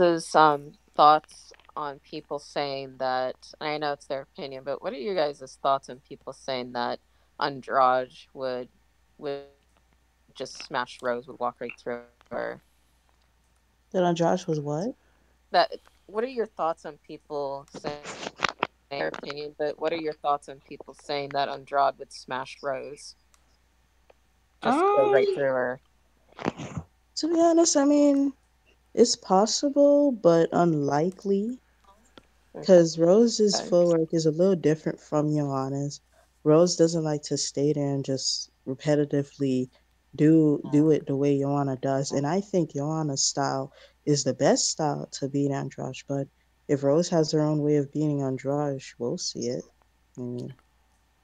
thoughts on people saying that? I know it's their opinion, but what are you guys' thoughts on people saying that Andrade would just smash Rose, would walk right through her? That on Josh was what? That what are your thoughts on people saying their opinion? But what are your thoughts on people saying that Andrade would smash Rose, just go Um, right through her? to be honest, I mean, it's possible, but unlikely. Because Rose's Okay. footwork is a little different from Joanna's. Rose doesn't like to stay there and just repetitively do it the way Joanna does. And I think Joanna's style is the best style to beat Andrade. But if Rose has her own way of beating Andrade, we'll see it. I mean,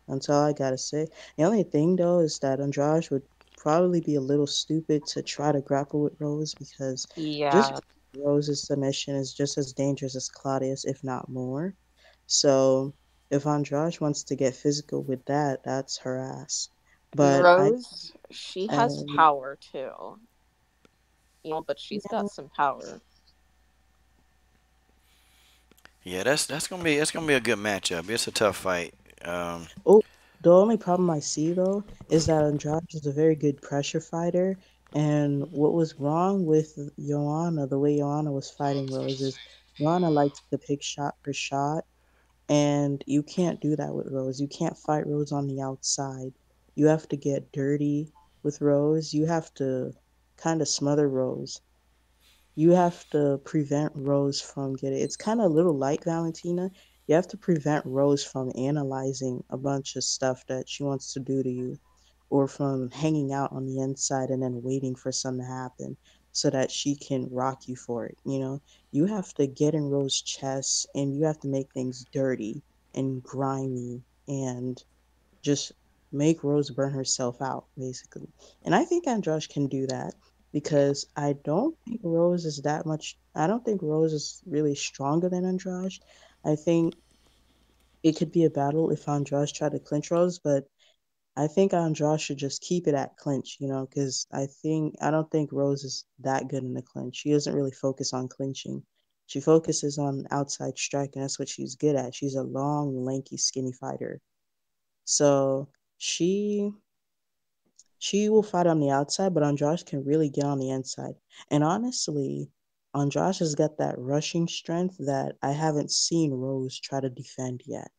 that's all I gotta say. The only thing though is that Andrade would probably be a little stupid to try to grapple with Rose because just Yeah. Rose's submission is just as dangerous as Claudia's, if not more. So if Andrade wants to get physical with that, that's her ass. And But I Rose, she has um power too, but she's got yeah, some power. Yeah, that's gonna be a good matchup. It's a tough fight. oh, the only problem I see though is that Andrade is a very good pressure fighter. And what was wrong with Joanna, the way Joanna was fighting Rose, is Joanna likes to pick shot for shot, and you can't do that with Rose. You can't fight Rose on the outside. You have to get dirty with Rose. You have to kind of smother Rose. You have to prevent Rose from getting. It's kind of a little like Valentina. You have to prevent Rose from analyzing a bunch of stuff that she wants to do to you, or from hanging out on the inside and then waiting for something to happen so that she can rock you for it. You have to get in Rose's chest and you have to make things dirty and grimy and just make Rose burn herself out, basically. And I think Androsh can do that because I don't think Rose is really stronger than Androsh. I think it could be a battle if Androsh tried to clinch Rose, but I think Androsh should just keep it at clinch, because I don't think Rose is that good in the clinch. She doesn't really focus on clinching. She focuses on outside strike, and that's what she's good at. She's a long, lanky, skinny fighter. So she she will fight on the outside, but Andrade can really get on the inside. And honestly, Andrade has got that rushing strength that I haven't seen Rose try to defend yet.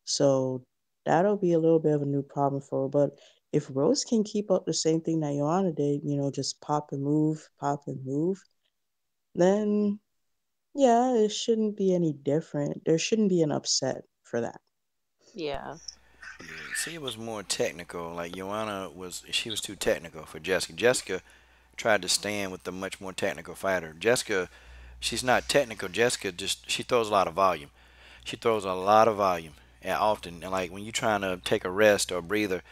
So that'll be a little bit of a new problem for her. But if Rose can keep up the same thing that Joanna did, just pop and move, then yeah, it shouldn't be any different. There shouldn't be an upset for that. Yeah. See, it was more technical. Like she was too technical for Jessica. Jessica tried to stand with the much more technical fighter. Jessica, she's not technical. Jessica just she throws a lot of volume. She throws a lot of volume and often. And like when you're trying to take a rest or a breather,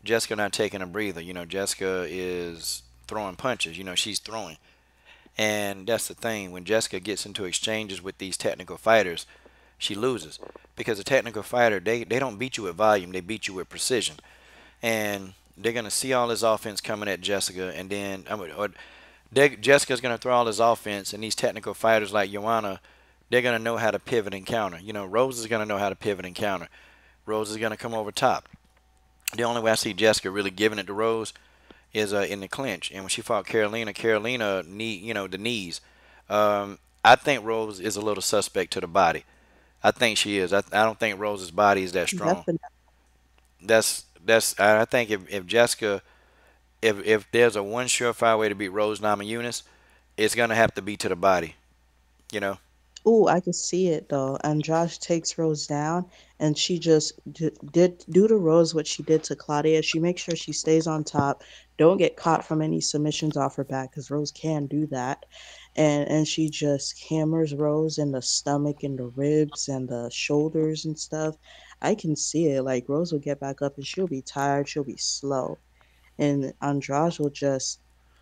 Jessica not taking a breather. Jessica is throwing punches. She's throwing. And that's the thing. When Jessica gets into exchanges with these technical fighters, she loses. Because a technical fighter, they don't beat you with volume, they beat you with precision. And they're going to see all this offense coming at Jessica, and then Jessica's going to throw all this offense, and these technical fighters like Joanna, they're going to know how to pivot and counter. Rose is going to know how to pivot and counter. Rose is going to come over top. The only way I see Jessica really giving it to Rose is in the clinch. And when she fought Carolina, Carolina the knees. I think Rose is a little suspect to the body. I think she is. I don't think Rose's body is that strong. Definitely. I think if Jessica if there's a one surefire way to beat Rose Namajunas, it's gonna have to be to the body. You know. Ooh, I could see it though. And Josh takes Rose down, and she just did do to Rose what she did to Claudia. She makes sure she stays on top, don't get caught from any submissions off her back, because Rose can do that. And she just hammers Rose in the stomach and the ribs and the shoulders and stuff. I can see it. Like Rose will get back up and she'll be tired, she'll be slow, and Andrade will just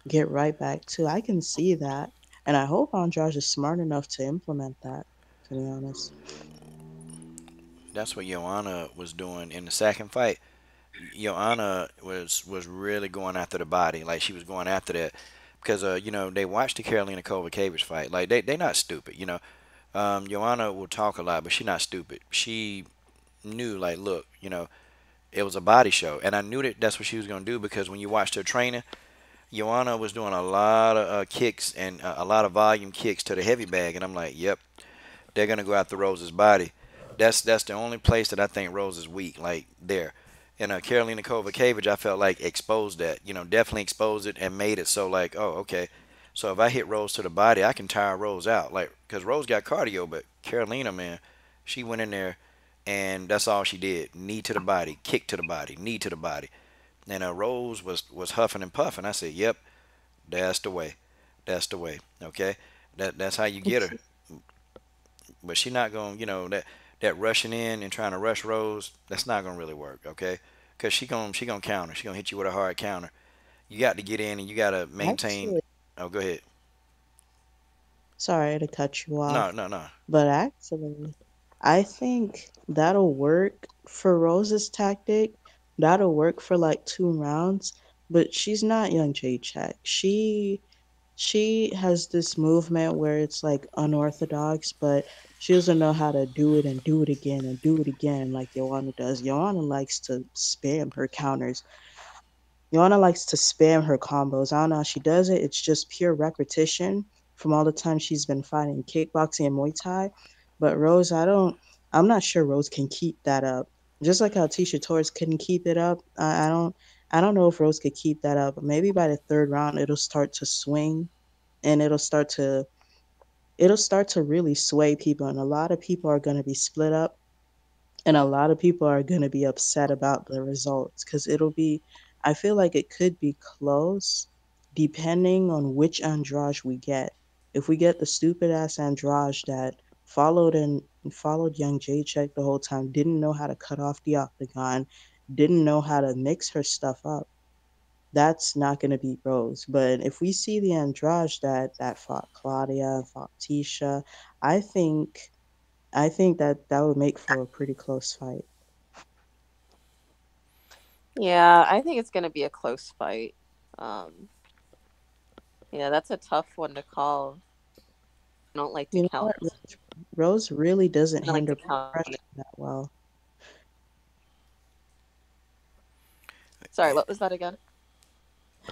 get right back to. I can see that, and I hope Andrade is smart enough to implement that. To be honest, That's what Joanna was doing in the second fight. Joanna was really going after the body, like she was going after that, because they watched the Carolina Kovacevic fight. Like they not stupid, Joanna will talk a lot, but she not stupid. She knew, like, look, it was a body show, and I knew that that's what she was gonna do, because when you watched her training, Joanna was doing a lot of kicks and a lot of volume kicks to the heavy bag, and I'm like, yep, they're gonna go after Rose's body. That's the only place that I think Rose is weak, like there. And Carolina Kovacevic, I felt like exposed that, definitely exposed it and made it so like, oh, okay. So if I hit Rose to the body, I can tire Rose out, like, because Rose got cardio, but Carolina, man, she went in there and that's all she did: knee to the body, kick to the body, knee to the body. And Rose was huffing and puffing. I said, yep, that's the way, that's the way. Okay, that's how you get her. it's But she not going, that rushing in and trying to rush Rose, that's not going to really work, okay? Because she gonna counter. She gonna hit you with a hard counter. You got to get in and you got to maintain. actually Oh, go ahead. sorry to cut you No, off, no, no. but actually, I think that'll work for Rose's tactic. That'll work for like 2 rounds, but she's not Young Jay Check. She has this movement where it's like unorthodox, but she doesn't know how to do it and do it again and do it again like Joanna does. Joanna likes to spam her counters. Joanna likes to spam her combos. I don't know how she does it. It's just pure repetition from all the time she's been fighting kickboxing and Muay Thai. But Rose, I'm not sure Rose can keep that up. Just like how Tisha Torres couldn't keep it up. I don't know if Rose could keep that up. Maybe by the third round it'll start to swing, and it'll start to really sway people, and a lot of people are going to be split up, and a lot of people are going to be upset about the results, because it'll be, I feel like it could be close depending on which Andrade we get. If we get the stupid ass Andrade that followed young Jacek the whole time, didn't know how to cut off the octagon, didn't know how to mix her stuff up, that's not going to beat Rose. But if we see the Andrade that fought Claudia, fought Tisha, I think I think that that would make for a pretty close fight. Yeah, I think it's going to be a close fight. Um, yeah, that's a tough one to call. I don't like to You know count. what? Rose really doesn't I like to handle count pressure it. that well. Sorry, what was that again?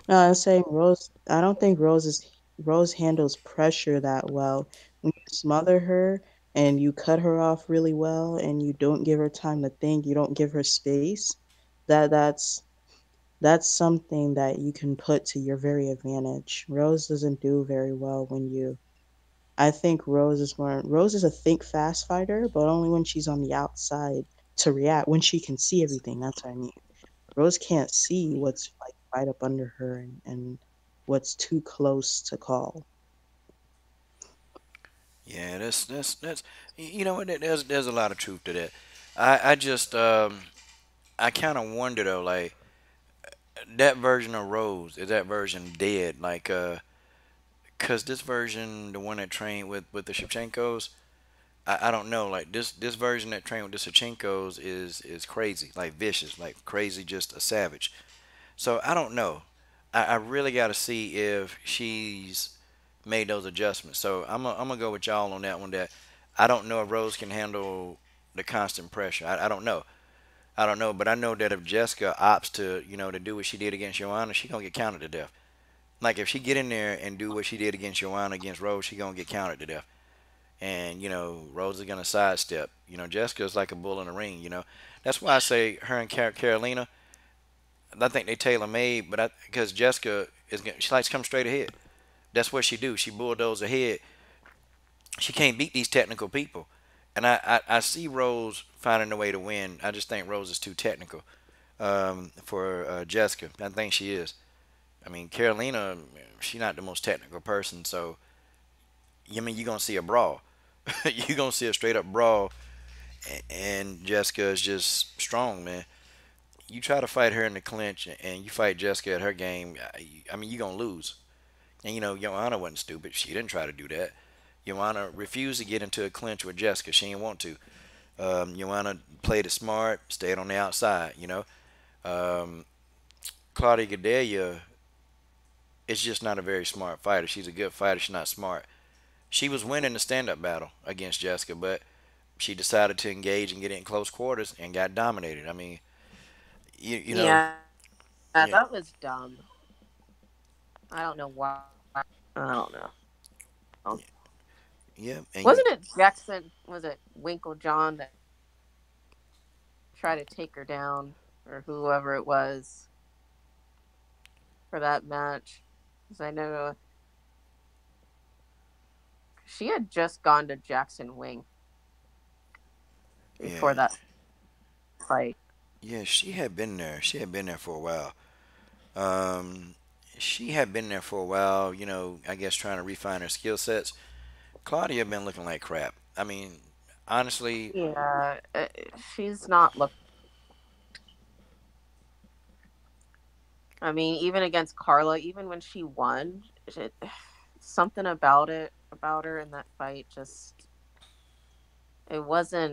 No, I'm saying Rose. I don't think Rose handles pressure that well. When you smother her and you cut her off really well, and you don't give her time to think, you don't give her space. That's something that you can put to your very advantage. Rose doesn't do very well when you. I think Rose is a think fast fighter, but only when she's on the outside to react. When she can see everything, that's what I mean. Rose can't see what's like right up under her, and what's too close to call. Yeah, that's you know what? There's a lot of truth to that. I just I kind of wonder though, like, that version of Rose, is that version dead? Like, cause this version, the one that trained with the Shevchenkos, I don't know. Like, this version that trained with the Shevchenkos is crazy, like vicious, like crazy, just a savage. So I don't know. I really got to see if she's made those adjustments. So I'm gonna go with y'all on that one. That I don't know if Rose can handle the constant pressure. I don't know. I don't know, but I know that if Jessica opts to, to do what she did against Joanna, she gonna get counted to death. Like, if she get in there and do what she did against Joanna against Rose, she gonna get counted to death. And Rose is gonna sidestep. Jessica's like a bull in the ring. That's why I say her and Carolina. I think they tailor made, but because Jessica she likes to come straight ahead. That's what she do. She bulldoze ahead. She can't beat these technical people, and I see Rose finding a way to win. I just think Rose is too technical for Jessica. I think she is. I mean, Carolina, she's not the most technical person, so you mean you're gonna see a brawl. You're gonna see a straight up brawl, and Jessica is just strong, man. You try to fight her in the clinch, and you fight Jessica at her game. I mean, you're gonna lose. And Joanna wasn't stupid. She didn't try to do that. Joanna refused to get into a clinch with Jessica. She didn't want to. Joanna played it smart, stayed on the outside. Um, Claudia Gadelia is just not a very smart fighter. She's a good fighter. She's not smart. She was winning the stand-up battle against Jessica, but she decided to engage and get in close quarters and got dominated. I mean, you know, Yeah, yeah, that was dumb. I don't know why. I don't know. yeah, and Wasn't it Jackson? Was it Winklejohn that tried to take her down, or whoever it was for that match? Because I know she had just gone to Jackson Wink before yeah, that fight. yeah. She had been there. She had been there for a while. Um, she had been there for a while. I guess trying to refine her skill sets. Claudia been looking like crap. I mean, honestly, Yeah, she's not look. I mean, even against Carla, even when she won, something about her in that fight just it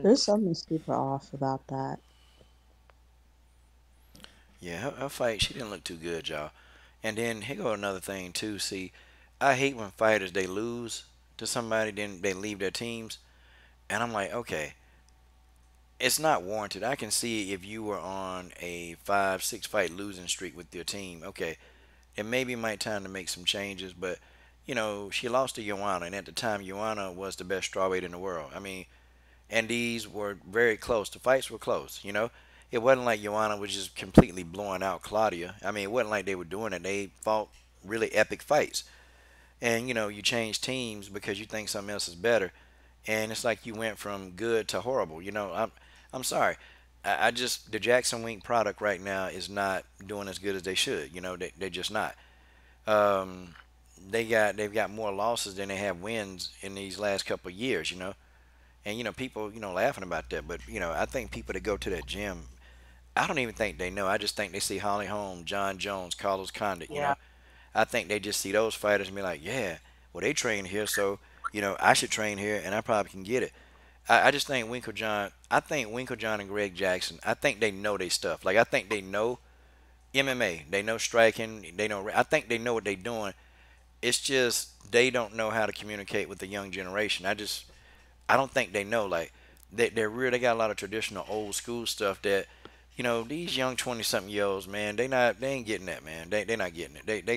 There's wasn't. something super off about that. yeah, her fight she didn't look too good, y'all. And then here go another thing too. See, I hate when fighters they lose to somebody, then they leave their teams, and I'm like, okay, it's not warranted. I can see if you were on a 5, 6 fight losing streak with your team. Okay, it maybe might time to make some changes, but she lost to Joanna, and at the time Joanna was the best strawweight in the world. I mean, and these were very close. The fights were close. It wasn't like Joanna was just completely blowing out Claudia. I mean, it wasn't like they were doing it. They fought really epic fights, and you change teams because you think something else is better, and it's like you went from good to horrible. I'm sorry. I just the Jackson Wink product right now is not doing as good as they should. They're just not. Um, they've got more losses than they have wins in these last couple of years. And people laughing about that, but I think people that go to that gym, I don't even think they know. I just think they see Holly Holm, John Jones, Carlos Condit. Yeah, I think they just see those fighters and be like, yeah, well they train here, so I should train here, and I probably can get it. I just think Winklejohn. I think Winklejohn and Greg Jackson. I think they know their stuff. Like I think they know MMA. They know striking. They know. I think they know what they're doing. It's just they don't know how to communicate with the young generation. I don't think they know. Like they're real. They got a lot of traditional old school stuff that these young 20-something year olds, man, they ain't getting that, man. They not getting it. They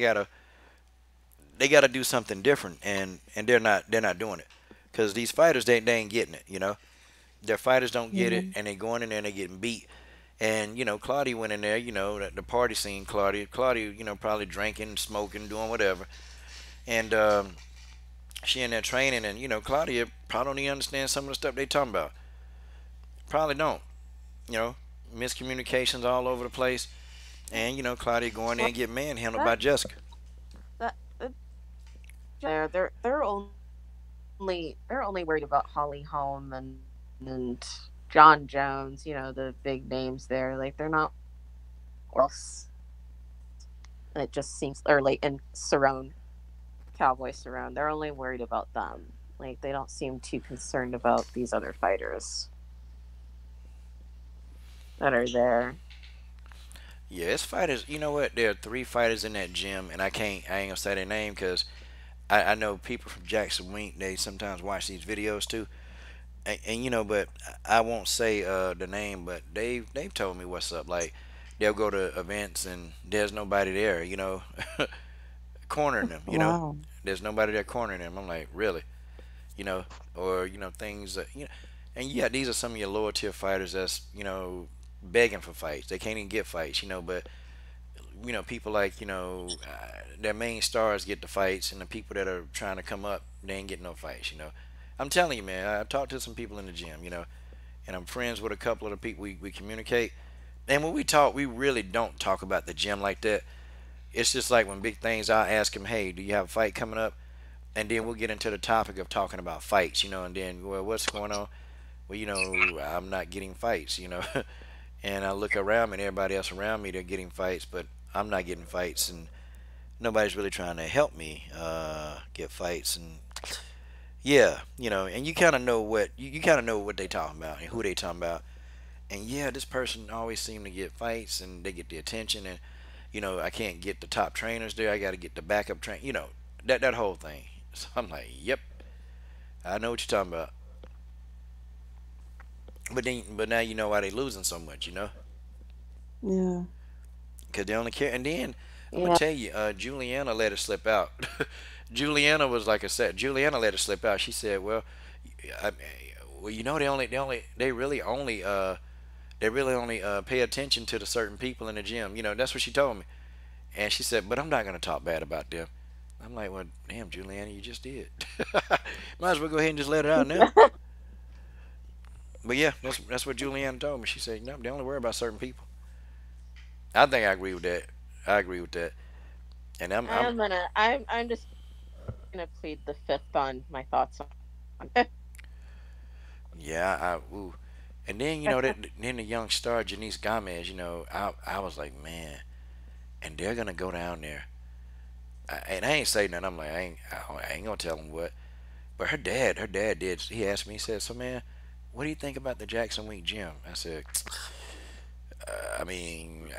gotta do something different, and they're not doing it because these fighters they ain't getting it. Their fighters don't get it, Yeah. and they going in there and they getting beat. And Claudia went in there, the party scene. Claudia, probably drinking, smoking, doing whatever, and she in there training, and Claudia probably don't even understand some of the stuff they talking about. Probably don't. You know, Miscommunications all over the place, and Claudia going there well, and get manhandled by that Jessica. that they're only worried about Holly Holm and John Jones. You know, the big names there. Like they're not else. It just seems or like and Cerrone, Cowboy Cerrone. They're only worried about them. Like they don't seem too concerned about these other fighters that are there. Yeah, it's fighters. You know what? There are 3 fighters in that gym, and I ain't gonna say their name because I know people from Jackson Wink. They sometimes watch these videos too, and but I won't say the name, but they've told me what's up. Like they'll go to events and there's nobody there. Cornering them. Wow. There's nobody there cornering them. I'm like, really? You know, or things that and yeah, these are some of your lower tier fighters that's begging for fights. They can't even get fights. But people like their main stars get the fights, and the people that are trying to come up, they ain't getting no fights. I'm telling you, man. I talked to some people in the gym, and I'm friends with a couple of the people we communicate. And when we talk, we really don't talk about the gym like that. It's just like when big things, I ask him, hey, do you have a fight coming up? And then we'll get into the topic of talking about fights, and then, well, what's going on? Well, I'm not getting fights. And I look around me, and everybody else around me, they're getting fights, but I'm not getting fights, and nobody's really trying to help me get fights. And yeah, and you kind of know what you kind of know what they talking about and who they talking about. And yeah, this person always seem to get fights, and they get the attention, and I can't get the top trainers there. I got to get the backup train. That whole thing. So I'm like, yep, I know what you're talking about. But now you know why they losing so much. Yeah. Because they only care. And then I'm gonna Yeah. tell you, Juliana let it slip out. Juliana was like I said. Juliana let it slip out. She said, "Well, I, well, they really only pay attention to the certain people in the gym. That's what she told me." And she said, "But I'm not gonna talk bad about them." I'm like, "Well, damn, Juliana, you just did. Might as well go ahead and just let it out now." But yeah, that's what Juliana told me. She said, "No, they only worry about certain people." I think I agree with that. I agree with that. And I'm just gonna plead the fifth on my thoughts on yeah, ooh. And then then the young star Janice Gomez, I was like, man, and they're gonna go down there. And I ain't say nothing. I'm like, I ain't gonna tell them what. But her dad did. He asked me. He said, "So man, what do you think about the Jackson Wink gym?" I said, I mean,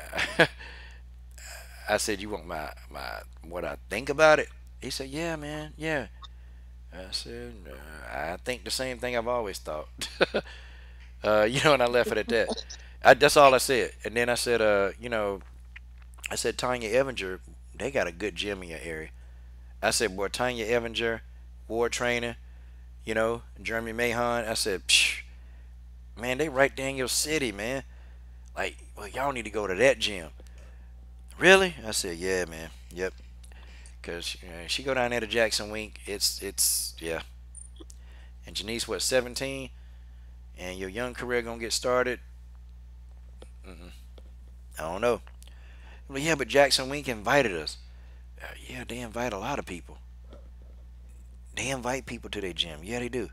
I said, "You want my what I think about it?" He said, "Yeah, man, yeah." I said, "I think the same thing I've always thought." And I left it at that. That's all I said. And then I said, I said Tanya Evinger, they got a good gym in your area. I said, boy, Tanya Evinger, War Training, Jeremy Mahon. I said, psh, man, they right there in your city, man. Like, well, y'all need to go to that gym. Really? I said, yeah, man. Yep. Cause she go down there to Jackson Wink. It's yeah. And Janice, what, 17? And your young career gonna get started. Mm-mm, I don't know. Well, yeah, but Jackson Wink invited us. Yeah, they invite a lot of people. They invite people to their gym. Yeah, they do.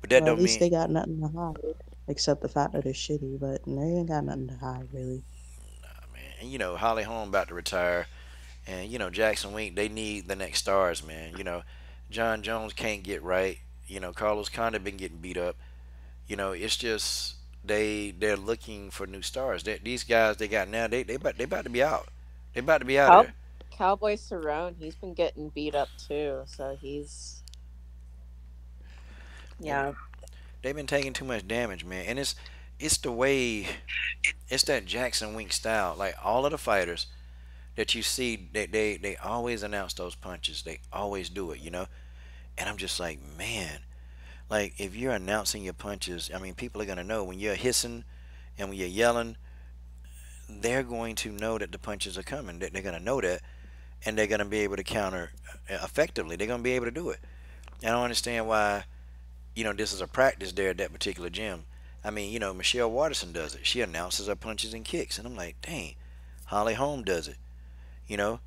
But that Well, at don't least mean, they got nothing to hide, except the fact that they're shitty. But they ain't got nothing to hide, really. man. And Holly Holm about to retire, and Jackson Wink. They need the next stars, man. John Jones can't get right. Carlos Condit been getting beat up. It's just they're looking for new stars. These guys they got now, they about to be out. They about to be out of Cow there. Cowboy Cerrone. He's been getting beat up too, so he's Yeah, yeah. they've been taking too much damage, man. And it's the way it's that Jackson Wink style. Like all of the fighters that you see, they always announce those punches. They always do it. And I'm just like, man, like if you're announcing your punches, I mean, people are gonna know when you're hissing and when you're yelling. They're going to know that the punches are coming. They're gonna know that, and they're gonna be able to counter effectively. They're gonna be able to do it. I don't understand why this is a practice there at that particular gym. I mean, Michelle Watterson does it. She announces her punches and kicks, and I'm like, dang, Holly Holm does it. You know,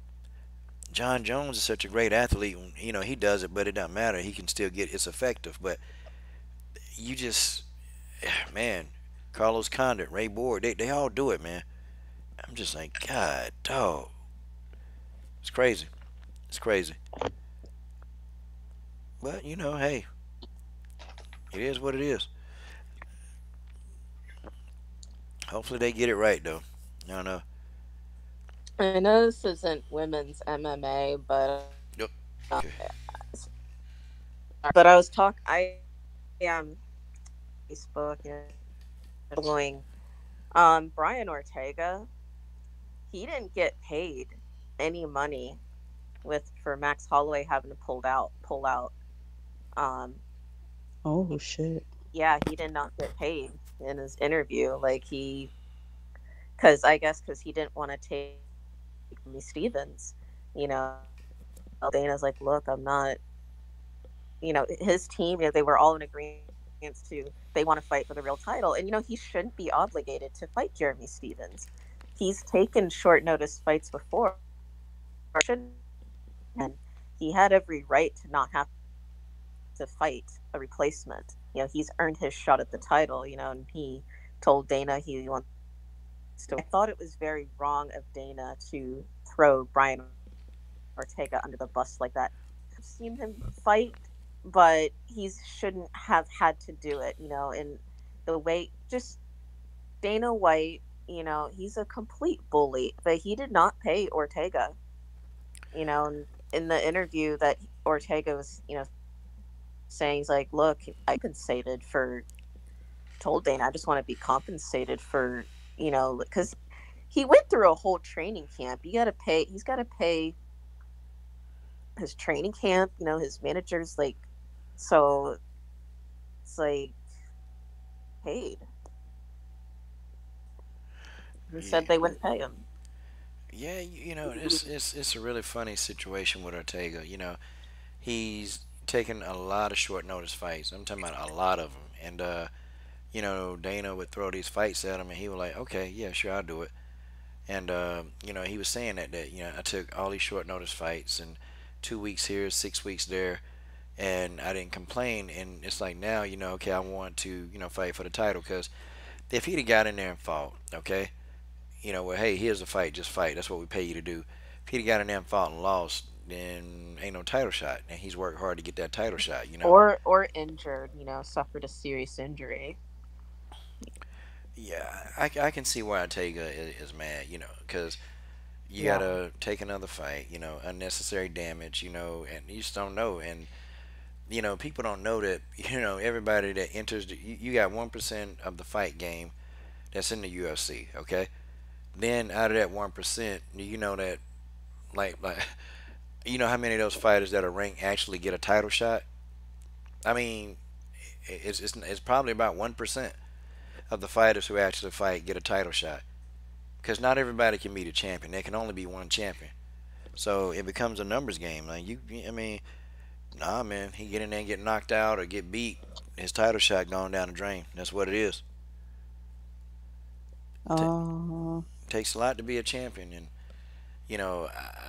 John Jones is such a great athlete. He does it, but it doesn't matter. He can still get it's effective. But you just, man, Carlos Condit, Ray Board, they all do it, man. I'm just like, God, dog, it's crazy. It's crazy. But hey, it is what it is. Hopefully they get it right though. I don't know. I know this isn't women's MMA, Yep. Okay. but I was talk. I Facebook and following Brian Ortega. He didn't get paid any money with for Max Holloway having to pull out. Um, Oh shit. yeah, he did not get paid in his interview. Like because I guess because he didn't want to take Jeremy Stevens. Dana's like, look, I'm not. His team. They were all in agreement to they want to fight for the real title, and he shouldn't be obligated to fight Jeremy Stevens. He's taken short notice fights before. Shouldn't and he had every right to not have to fight a replacement. He's earned his shot at the title, and he told Dana he wants to. I thought it was very wrong of Dana to throw Brian Ortega under the bus like that. Have seen him fight, but he shouldn't have had to do it, in the way just Dana White, he's a complete bully, but he did not pay Ortega. In the interview that Ortega was, saying, he's like, look, I compensated for, told Dana, I just want to be compensated for, because he went through a whole training camp. He's got to pay his training camp, his managers, like, so it's like paid. He Yeah, said they wouldn't pay him. yeah. It's a really funny situation with Ortega. He's taken a lot of short notice fights. I'm talking about a lot of them, and Dana would throw these fights at him, and he was like, okay, yeah, sure, I'll do it. And he was saying that I took all these short notice fights and 2 weeks here, 6 weeks there, and I didn't complain. And it's like now, okay, I want to fight for the title because if he'd have got in there and fought, okay, well, hey, here's a fight, just fight. That's what we pay you to do. If he'd have got in there and fought and lost, then ain't no title shot. And he's worked hard to get that title shot. Or injured, suffered a serious injury. Yeah, I can see why Ortega is mad, because you Yeah. gotta take another fight, unnecessary damage, and you just don't know. And, people don't know that, everybody that enters, you got 1% of the fight game that's in the UFC, okay? Then out of that 1%, you know that, like, how many of those fighters that are ranked actually get a title shot? I mean, it's probably about 1% of the fighters who actually fight get a title shot. Because not everybody can be the champion. There can only be one champion. So it becomes a numbers game. Like I mean, nah, man. He get in there and get knocked out or get beat. His title shot gone down the drain. That's what it is. T- Uh, takes a lot to be a champion, and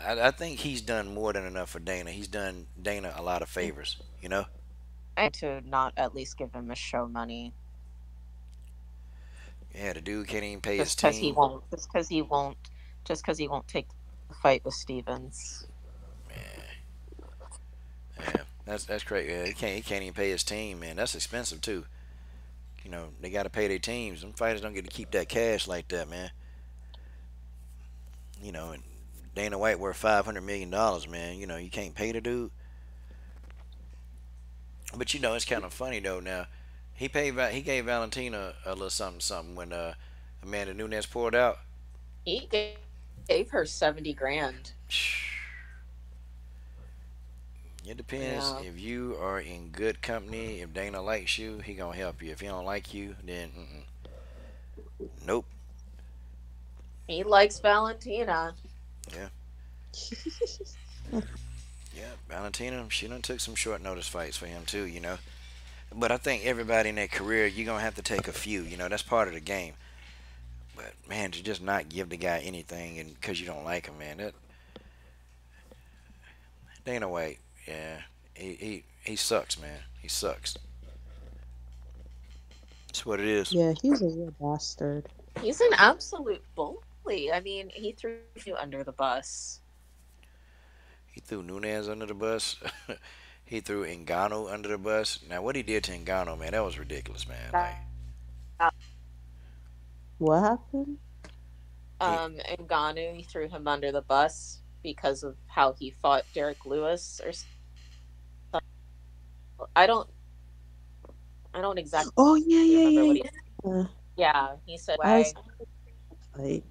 I think he's done more than enough for Dana. He's done Dana a lot of favors. To not at least give him a show money Yeah, the dude can't even pay his just because he team. won't just because he won't take the fight with Stevens. Man, yeah, that's crazy. Yeah, he can't even pay his team, man. That's expensive too. They got to pay their teams. Them fighters don't get to keep that cash like that, man. And Dana White worth $500 million, man. You can't pay the dude. But it's kind of funny though. Now, he gave Valentina a little something something when Amanda Nunes pulled out. He gave her 70 grand. It depends. Yeah. If you are in good company, if Dana likes you, he gonna help you. If he don't like you, then nope. He likes Valentina. Yeah, yeah. Valentina, she done took some short notice fights for him too. But I think everybody in their career, you're gonna have to take a few. That's part of the game. But man, to just not give the guy anything and because you don't like him, man, that Dana White, yeah, he sucks, man. He sucks. That's what it is. yeah, he's a real bastard. He's an absolute bully. I mean, he threw you under the bus. He threw Nunes under the bus. He threw Ngannou under the bus. Now, what he did to Ngannou, man, that was ridiculous, man. Like, What happened? he, Ngannou, he threw him under the bus because of how he fought Derek Lewis or something. I don't exactly Oh remember yeah, what he. yeah, yeah, yeah. Yeah, he said I why. was like,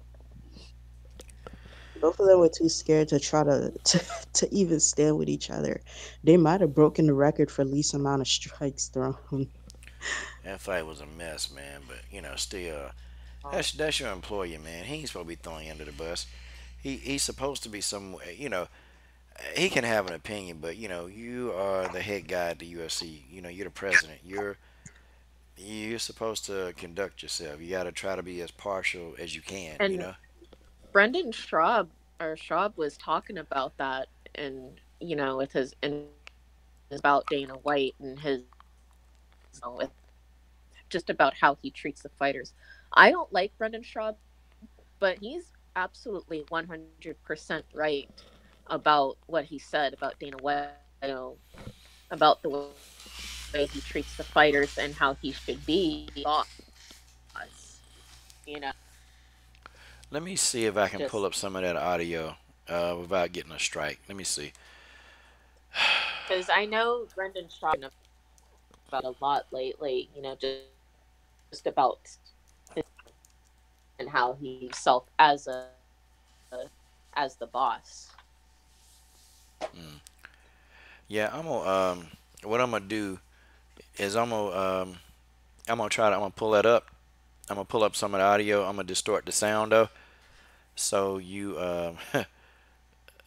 both of them were too scared to try to even stand with each other. They might have broken the record for least amount of strikes thrown. that fight was a mess, man. But still, That's your employer, man. He ain't supposed to be throwing you under the bus. He's supposed to be some, he can have an opinion, but you are the head guy at the UFC. You're the president. You're supposed to conduct yourself. You got to try to be as partial as you can. And Brendan Schaub was talking about that, and with his and about Dana White and his with just about how he treats the fighters. I don't like Brendan Schaub, but he's absolutely 100% right about what he said about Dana White, about the way he treats the fighters and how he should be boss. You know, Let me see if I can just pull up some of that audio without getting a strike. Let me see. because I know Brendan Schaub about a lot lately. Just about and how he himself as the boss. Mm. Yeah, what I'm gonna do is I'm gonna pull that up. I'm gonna pull up some of the audio. I'm gonna distort the sound though. So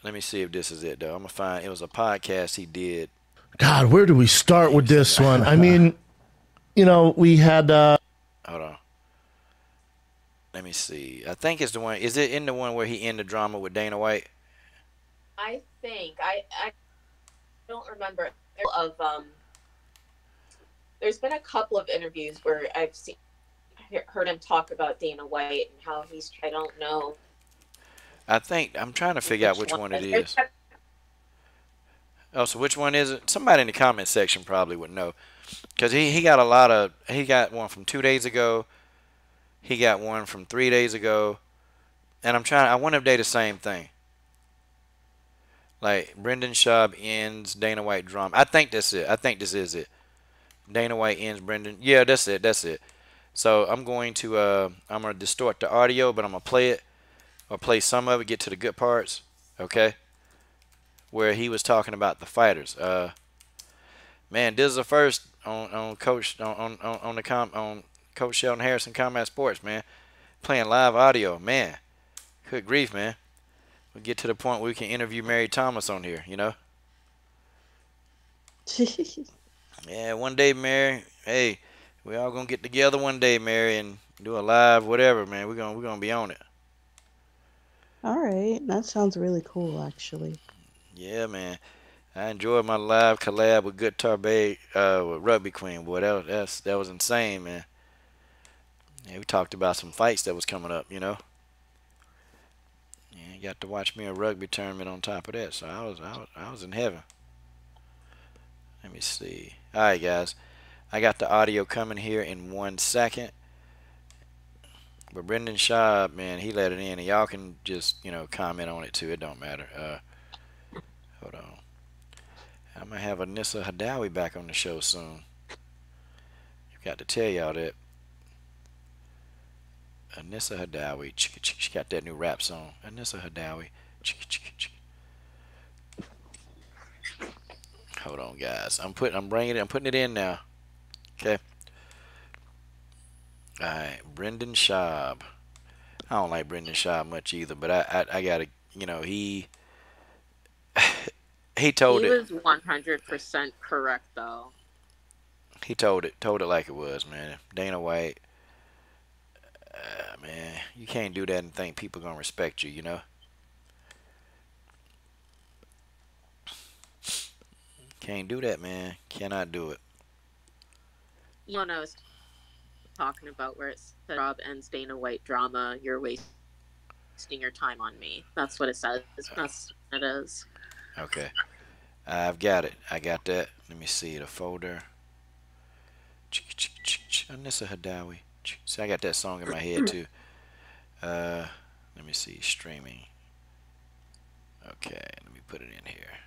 let me see if this is it though. I'm gonna find it was a podcast he did. God, where do we start with Maybe this some one? I mean, we had hold on. Let me see. I think it's the one. Is it in the one where he ended the drama with Dana White? I think I don't remember of there's been a couple of interviews where heard him talk about Dana White and how he's I don't know I think I'm trying to figure out which which one one it there's is. Oh, so which one is it? Somebody in the comment section probably would know, cause he got a lot of. He got one from 2 days ago. He got one from 3 days ago, and I'm trying. I wonder if they the same thing. Like Brendan Schaub ends Dana White drama. I think that's it. I think this is it. Dana White ends Brendan. Yeah, that's it. That's it. So I'm gonna distort the audio, but I'm gonna play it or play some of it. Get to the good parts. Okay, where he was talking about the fighters. Man, this is the first on Coach on the on Coach Sheldon Harrison Combat Sports, man. Playing live audio, man. Good grief, man. We get to the point where we can interview Mary Thomas on here. Yeah, one day, Mary. Hey, we all gonna get together one day, Mary, and do a live whatever, man. We're gonna be on it. All right, that sounds really cool, actually. Yeah, man. I enjoyed my live collab with Guitar Bay with Rugby Queen. Boy, that was insane, man. Yeah, we talked about some fights that was coming up. Yeah, you got to watch me a rugby tournament on top of that, so I was in heaven. Let me see. All right, guys. I got the audio coming here in 1 second. But Brendan Schaub, man, he let it in, and y'all can just comment on it too. It don't matter. Hold on. I'm gonna have Anissa Hadawi back on the show soon. Got to tell y'all that Anissa Hadawi, she got that new rap song. Anissa Hadawi. Hold on, guys. I'm putting it in now. Okay. All right, Brendan Schaub. I don't like Brendan Schaub much either, but I gotta, he told he it. was 100% correct though. He told it like it was, man. Dana White, man, you can't do that and think people gonna respect you. Can't do that, man. Cannot do it. I was talking about where it said Rob ends Dana White drama, you're wasting your time on me. That's what it says. That's what it is. Okay, I've got it. I got that. Let me see the folder. Anissa Hadawi. See, I got that song in my head too. Let me see streaming. Okay, let me put it in here.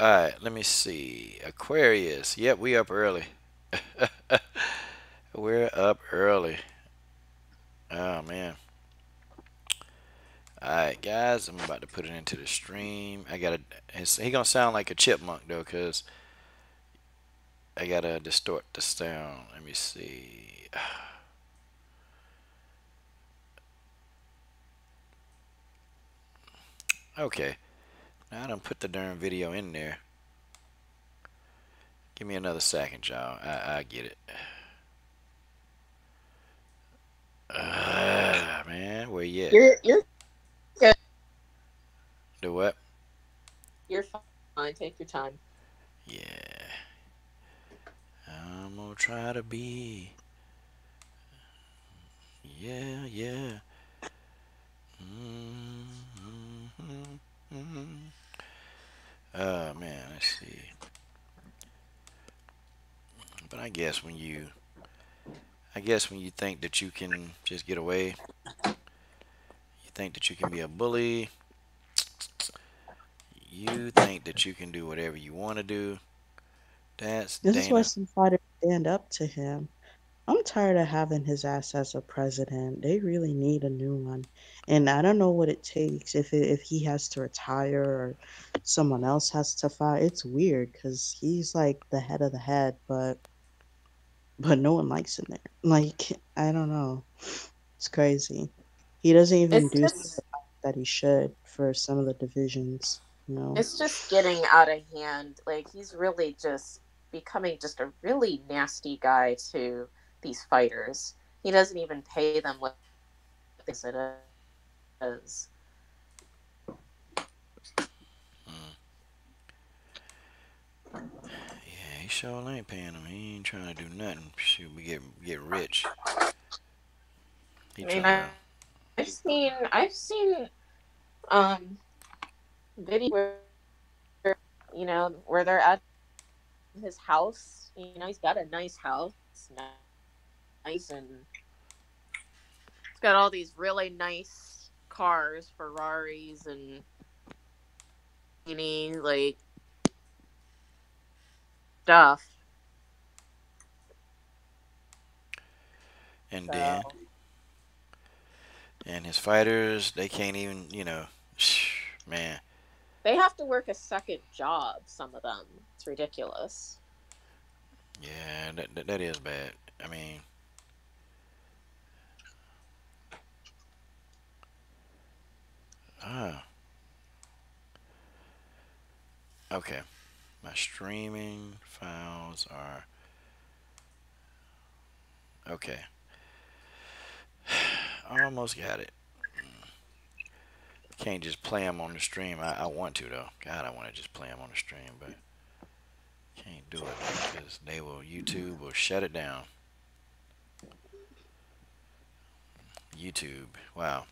Alright, let me see. Aquarius. Yep, we up early. We're up early. Oh, man. Alright, guys. I'm about to put it into the stream. He gonna sound like a chipmunk, though, because I gotta distort the sound. Let me see. Okay. Now I done put the darn video in there. Give me another second, y'all. I get it. Man, where you at? You're good. Do what? You're fine. Take your time. Yeah. I'm gonna try to be. Yeah, yeah. Oh man, let's see. But I guess when you think that you can just get away, you think that you can be a bully, you think that you can do whatever you want to do. That's This is why Dana. some fighters stand up to him. I'm tired of having his ass as a president. They really need a new one. And I don't know what it takes if he has to retire or someone else has to fight. It's weird cuz he's like the head of the head, but no one likes him there. Like I don't know. It's crazy. He doesn't even It's do just the fight that he should for some of the divisions, you know. it's just getting out of hand. Like he's really just becoming just a really nasty guy to these fighters. He doesn't even pay them what they said it is. Mm. Yeah, he sure ain't paying him. He ain't trying to do nothing. Shoot, we get rich. He I mean, trying to. I've seen um video where where they're at his house. He's got a nice house, nice, and it's got all these really nice cars, Ferraris, and like stuff. And then, So and his fighters, they can't even, man. they have to work a second job. Some of them, it's ridiculous. Yeah, that is bad. I mean, ah, okay. My streaming files are okay. Almost got it. Can't just play them on the stream. I want to though. God, I want to just play them on the stream, but can't do it because YouTube will shut it down. YouTube. Wow.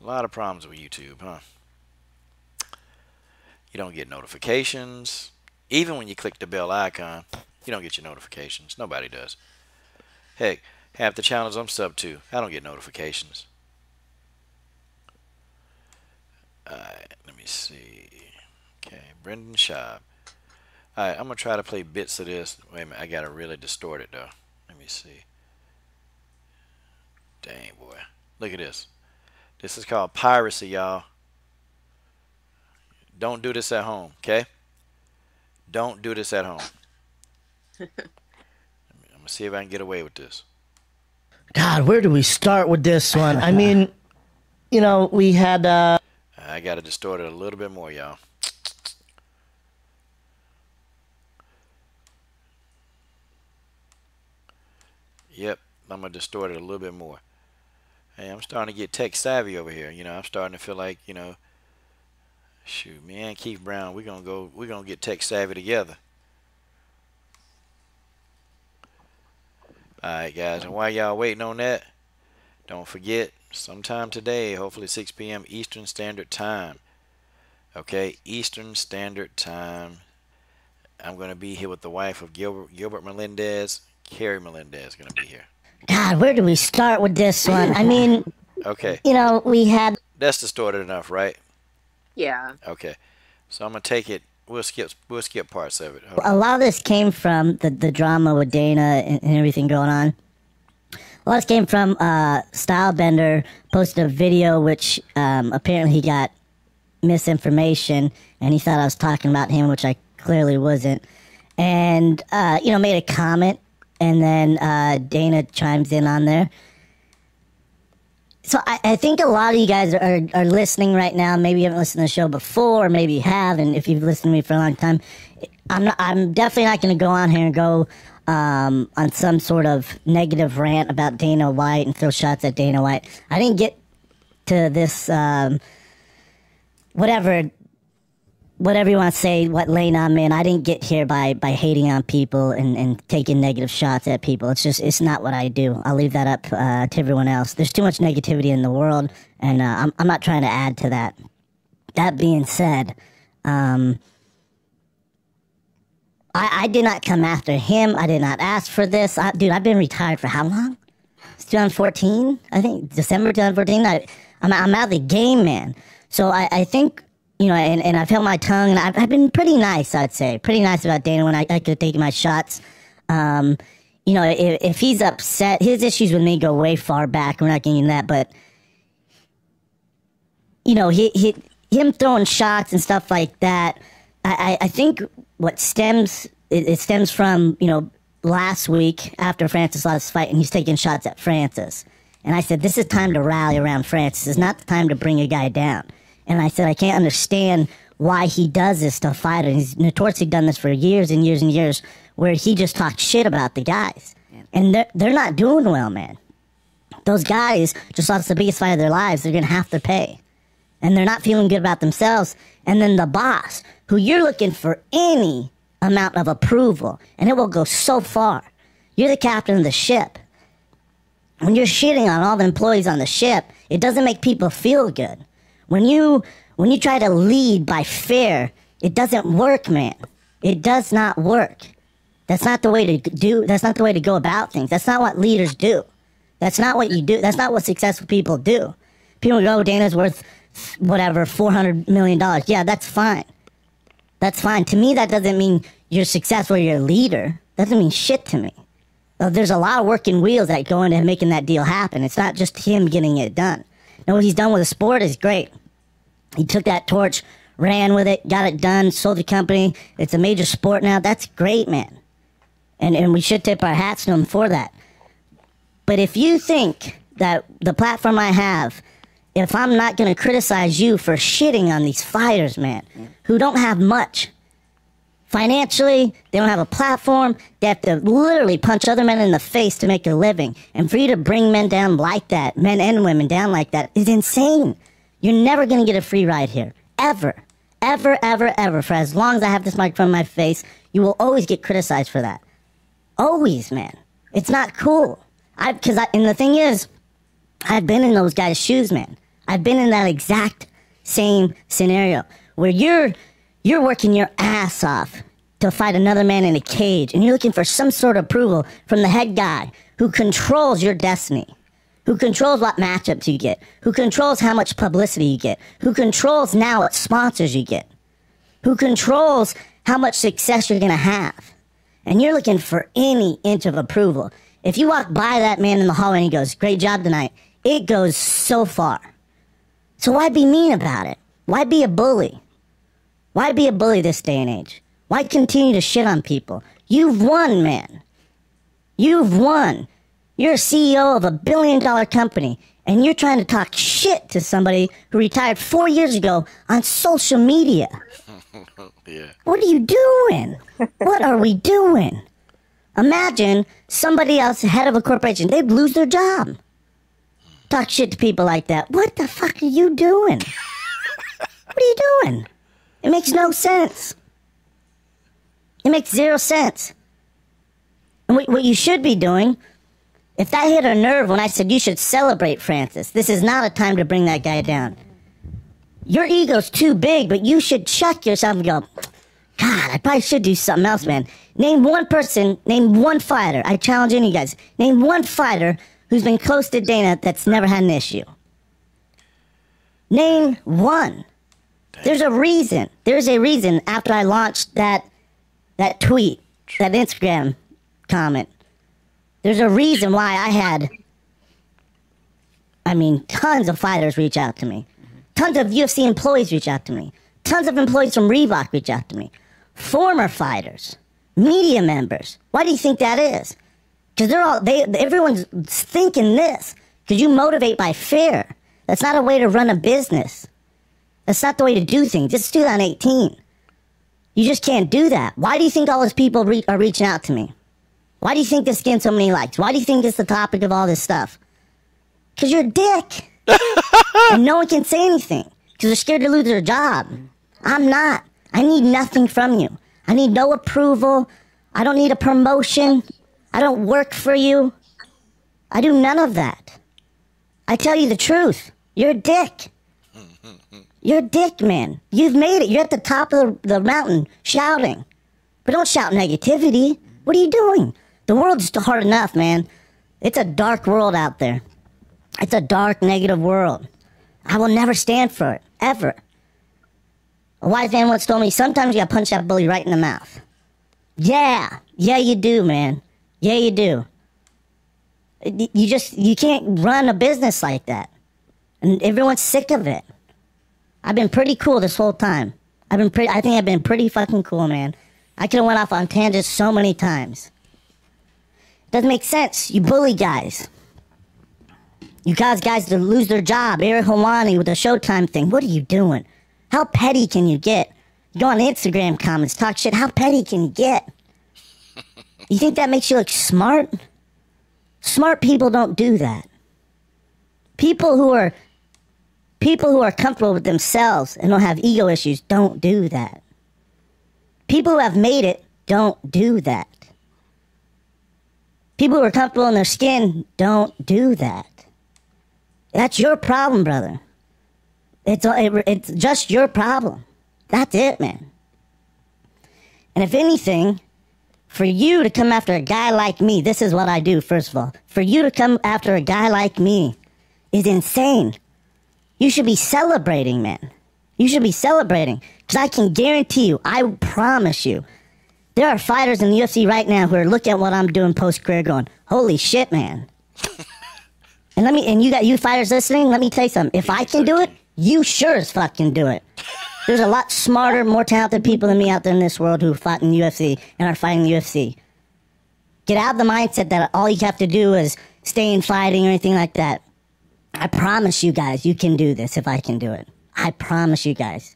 A lot of problems with YouTube, huh? You don't get notifications. Even when you click the bell icon, you don't get your notifications. Nobody does. Heck, half the channels I'm sub to, I don't get notifications. Alright, let me see. Okay, Brendan Schaub. Alright, I'm going to try to play bits of this. Wait a minute, I got to really distort it though. Let me see. Dang, boy. Look at this. This is called piracy, y'all. Don't do this at home, okay? Don't do this at home. I'm going to see if I can get away with this. God, where do we start with this one? I mean, we had I got to distort it a little bit more, y'all. Yep, I'm going to distort it a little bit more. Hey, I'm starting to get tech savvy over here. I'm starting to feel like, shoot, me and Keith Brown, we're going to get tech savvy together. Alright, guys, and while y'all waiting on that, don't forget, sometime today, hopefully 6 p.m. Eastern Standard Time. Okay, Eastern Standard Time. I'm going to be here with the wife of Gilbert Melendez. Carrie Melendez is going to be here. God, where do we start with this one? I mean, Okay. We had... That's distorted enough, right? Yeah. Okay. So I'm going to take it. We'll skip parts of it. A lot of this came from the drama with Dana and everything going on. A lot of this came from Stylebender posted a video which apparently he got misinformation and he thought I was talking about him, which I clearly wasn't. And, made a comment, and then Dana chimes in on there. So I think a lot of you guys are listening right now. Maybe you haven't listened to the show before, or maybe you have, and if you've listened to me for a long time, I'm definitely not going to go on here and go on some sort of negative rant about Dana White and throw shots at Dana White. I didn't get to this, whatever you want to say, what lane I'm in. I didn't get here by hating on people and taking negative shots at people. It's not what I do. I'll leave that up to everyone else. There's too much negativity in the world, and I'm not trying to add to that. That being said, I did not come after him. I did not ask for this. Dude, I've been retired for how long? It's 2014, I think, December 2014. I'm out of the game, man. So I think, and I've held my tongue, and I've been pretty nice, I'd say. Pretty nice about Dana when I could take my shots. If he's upset, his issues with me go way far back. We're not getting into that, but, him throwing shots and stuff like that, I think what stems from, last week after Francis lost his fight, and he's taking shots at Francis. And I said, this is time to rally around Francis. It's not the time to bring a guy down. And I said, I can't understand why he does this to fighters. He's notoriously done this for years and years and years, where he just talks shit about the guys. And they're not doing well, man. Those guys just lost the biggest fight of their lives. They're going to have to pay. And they're not feeling good about themselves. And then the boss, who you're looking for any amount of approval, and it will go so far. You're the captain of the ship. When you're shitting on all the employees on the ship, it doesn't make people feel good. When you try to lead by fear, it doesn't work, man. It does not work. That's not the way to do. That's not the way to go about things. That's not what leaders do. That's not what you do. That's not what successful people do. People go, oh, Dana's worth whatever, $400 million. Yeah, that's fine. That's fine. To me, that doesn't mean you're successful or you're a leader. That doesn't mean shit to me. There's a lot of working wheels that go into making that deal happen. It's not just him getting it done. Now, what he's done with the sport is great. He took that torch, ran with it, got it done, sold the company. It's a major sport now. That's great, man. And we should tip our hats to him for that. But if you think that the platform I have, if I'm not going to criticize you for shitting on these fighters, man, who don't have much. Financially, they don't have a platform. They have to literally punch other men in the face to make a living. And for you to bring men down like that, men and women down like that, is insane. You're never going to get a free ride here. Ever. Ever, ever, ever. For as long as I have this microphone in my face, you will always get criticized for that. Always, man. It's not cool. And the thing is, I've been in those guys' shoes, man. I've been in that exact same scenario where you're working your ass off to fight another man in a cage, and you're looking for some sort of approval from the head guy who controls your destiny, who controls what matchups you get, who controls how much publicity you get, who controls now what sponsors you get, who controls how much success you're going to have. And you're looking for any inch of approval. If you walk by that man in the hallway and he goes, great job tonight, it goes so far. So why be mean about it? Why be a bully? Why be a bully this day and age? Why continue to shit on people? You've won, man. You've won. You're a CEO of a billion-dollar company, and you're trying to talk shit to somebody who retired 4 years ago on social media. Yeah. What are you doing? What are we doing? Imagine somebody else, head of a corporation, they'd lose their job. Talk shit to people like that. What the fuck are you doing? What are you doing? It makes no sense. It makes zero sense. And what you should be doing, if that hit a nerve when I said you should celebrate Francis, this is not a time to bring that guy down. Your ego's too big, but you should check yourself and go, God, I probably should do something else, man. Name one person, name one fighter. I challenge any of you guys. Name one fighter who's been close to Dana that's never had an issue. Name one. There's a reason. There's a reason after I launched that tweet, that Instagram comment. There's a reason why I had, tons of fighters reach out to me. Tons of UFC employees reach out to me. Tons of employees from Reebok reach out to me. former fighters, media members. Why do you think that is? Because everyone's thinking this. Because you motivate by fear. That's not a way to run a business. That's not the way to do things. It's 2018. You just can't do that. Why do you think all those people are reaching out to me? Why do you think this getting so many likes? Why do you think it's the topic of all this stuff? Because you're a dick. And no one can say anything. Because they're scared to lose their job. I'm not. I need nothing from you. I need no approval. I don't need a promotion. I don't work for you. I do none of that. I tell you the truth. You're a dick. You're a dick, man. You've made it. You're at the top of the mountain shouting. But don't shout negativity. What are you doing? The world's hard enough, man. It's a dark world out there. It's a dark, negative world. I will never stand for it. Ever. A wise man once told me, sometimes you gotta punch that bully right in the mouth. Yeah. Yeah, you do, man. Yeah, you do. You can't run a business like that. And everyone's sick of it. I've been pretty cool this whole time. I think I've been pretty fucking cool, man. I could have went off on tangents so many times. Doesn't make sense. You bully guys. You cause guys to lose their job. Eric Hawani with the Showtime thing. What are you doing? How petty can you get? You go on Instagram comments, talk shit. How petty can you get? You think that makes you look smart? Smart people don't do that. People who are comfortable with themselves and don't have ego issues don't do that. People who have made it don't do that. People who are comfortable in their skin don't do that. That's your problem, brother. It's just your problem. That's it, man. And if anything, for you to come after a guy like me, this is what I do, first of all. For you to come after a guy like me is insane. You should be celebrating, man. You should be celebrating. Because I can guarantee you, I promise you, there are fighters in the UFC right now who are looking at what I'm doing post-career going, holy shit, man. And you got you fighters listening, let me tell you something. If I can do it, you sure as fuck can do it. There's a lot smarter, more talented people than me out there in this world who fought in the UFC and are fighting the UFC. Get out of the mindset that all you have to do is stay in fighting or anything like that. I promise you guys, you can do this if I can do it. I promise you guys.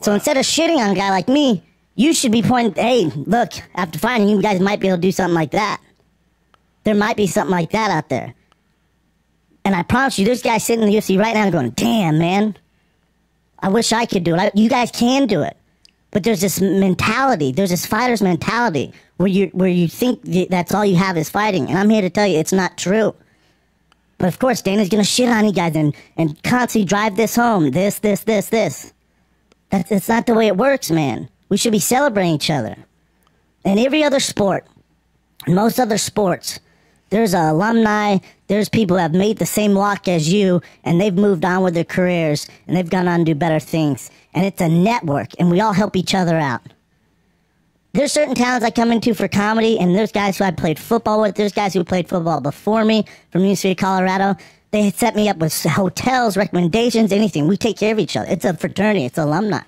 So instead of shitting on a guy like me, you should be pointing, hey, look, after fighting, you guys might be able to do something like that. There might be something like that out there. And I promise you, there's guys sitting in the UFC right now going, damn, man, I wish I could do it. You guys can do it. But there's this mentality, there's this fighter's mentality where you think that's all you have is fighting. And I'm here to tell you it's not true. But of course, Dana's going to shit on you guys and constantly drive this home. This. That's not the way it works, man. We should be celebrating each other. In every other sport, in most other sports, there's alumni, there's people who have made the same walk as you, and they've moved on with their careers, and they've gone on to do better things. And it's a network, and we all help each other out. There's certain towns I come into for comedy, and there's guys who I played football with. There's guys who played football before me from University of Colorado. They set me up with hotels, recommendations, anything. We take care of each other. It's a fraternity. It's alumni.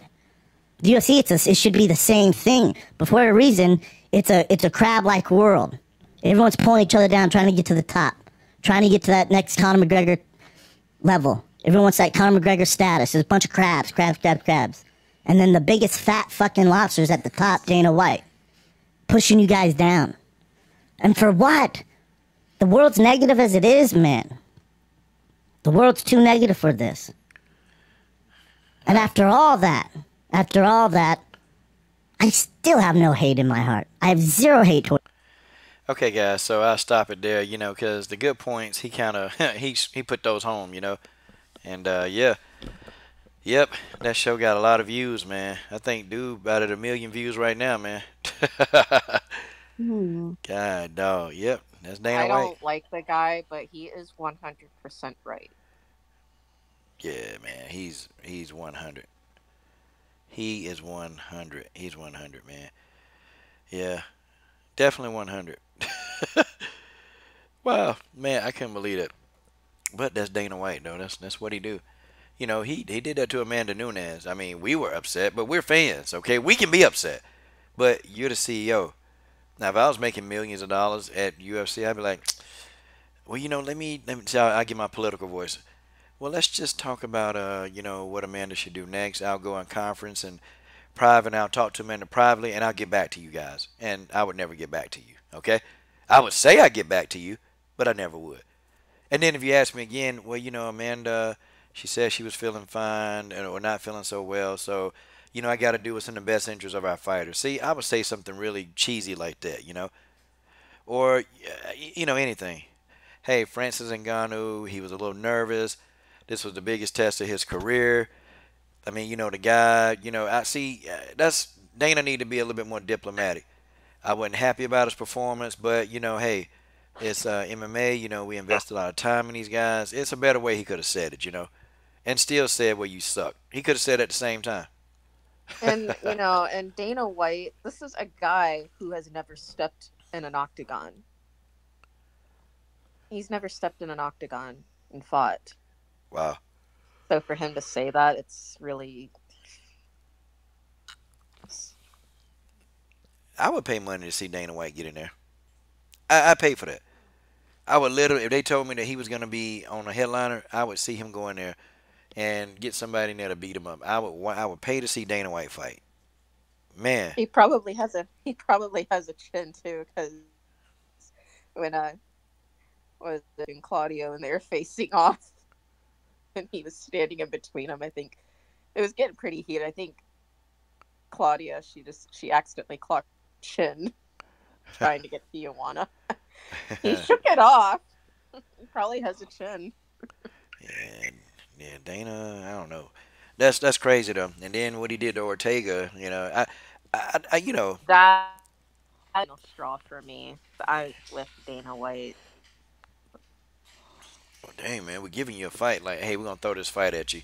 The UFC, it should be the same thing. But for a reason, it's a crab-like world. Everyone's pulling each other down, trying to get to the top, trying to get to that next Conor McGregor level. Everyone wants that Conor McGregor status. There's a bunch of crabs. And then the biggest fat fucking lobsters at the top, Dana White, pushing you guys down. And for what? The world's negative as it is, man. The world's too negative for this. And after all that, I still have no hate in my heart. I have zero hate toward. Okay, guys, so I'll stop it there, because the good points, he kind of, he put those home, And, yeah. Yep, that show got a lot of views, man. I think, dude, about at 1 million views right now, man. God, dog. Yep, that's Dana White. I don't like the guy, but he is 100% right. Yeah, man, he's 100. He is 100. He's 100, man. Yeah, definitely 100. Wow, man, I couldn't believe it. But that's Dana White, though. That's what he do. he did that to Amanda Nunes. I mean, we were upset, but we're fans, okay? We can be upset, but you're the CEO. Now, if I was making millions of dollars at UFC, I'd be like, well, let me. See, I give my political voice. Well, let's just talk about, what Amanda should do next. I'll go on conference and private, and I'll talk to Amanda privately, and I'll get back to you guys. And I would never get back to you, okay? I would say I'd get back to you, but I never would. And then if you ask me again, well, Amanda, she said she was feeling fine or not feeling so well, so I got to do what's in the best interest of our fighter. See, I would say something really cheesy like that, or anything. Hey, Francis Ngannou, he was a little nervous. This was the biggest test of his career. I mean, the guy, I see that's Dana need to be a little bit more diplomatic. I wasn't happy about his performance, but hey, it's MMA. We invest a lot of time in these guys. It's a better way he could have said it, and still said, "Well, you suck." He could have said it at the same time. And and Dana White, this is a guy who has never stepped in an octagon. He's never stepped in an octagon and fought. Wow. So for him to say that, it's really I would pay money to see Dana White get in there. I pay for that. I would literally, if they told me that he was going to be on a headliner, I would see him go in there and get somebody in there to beat him up. I would pay to see Dana White fight. Man, he probably has a chin too, because when was it in Claudio and they were facing off and he was standing in between them, I think it was getting pretty heated. I think Claudia, she accidentally clocked chin trying to get Tijuana. He shook it off. He probably has a chin. yeah, yeah, Dana, I don't know. That's crazy though. And then what he did to Ortega, I. That no straw for me. I with Dana White. Well, dang man, we're giving you a fight. Like, hey, we're gonna throw this fight at you.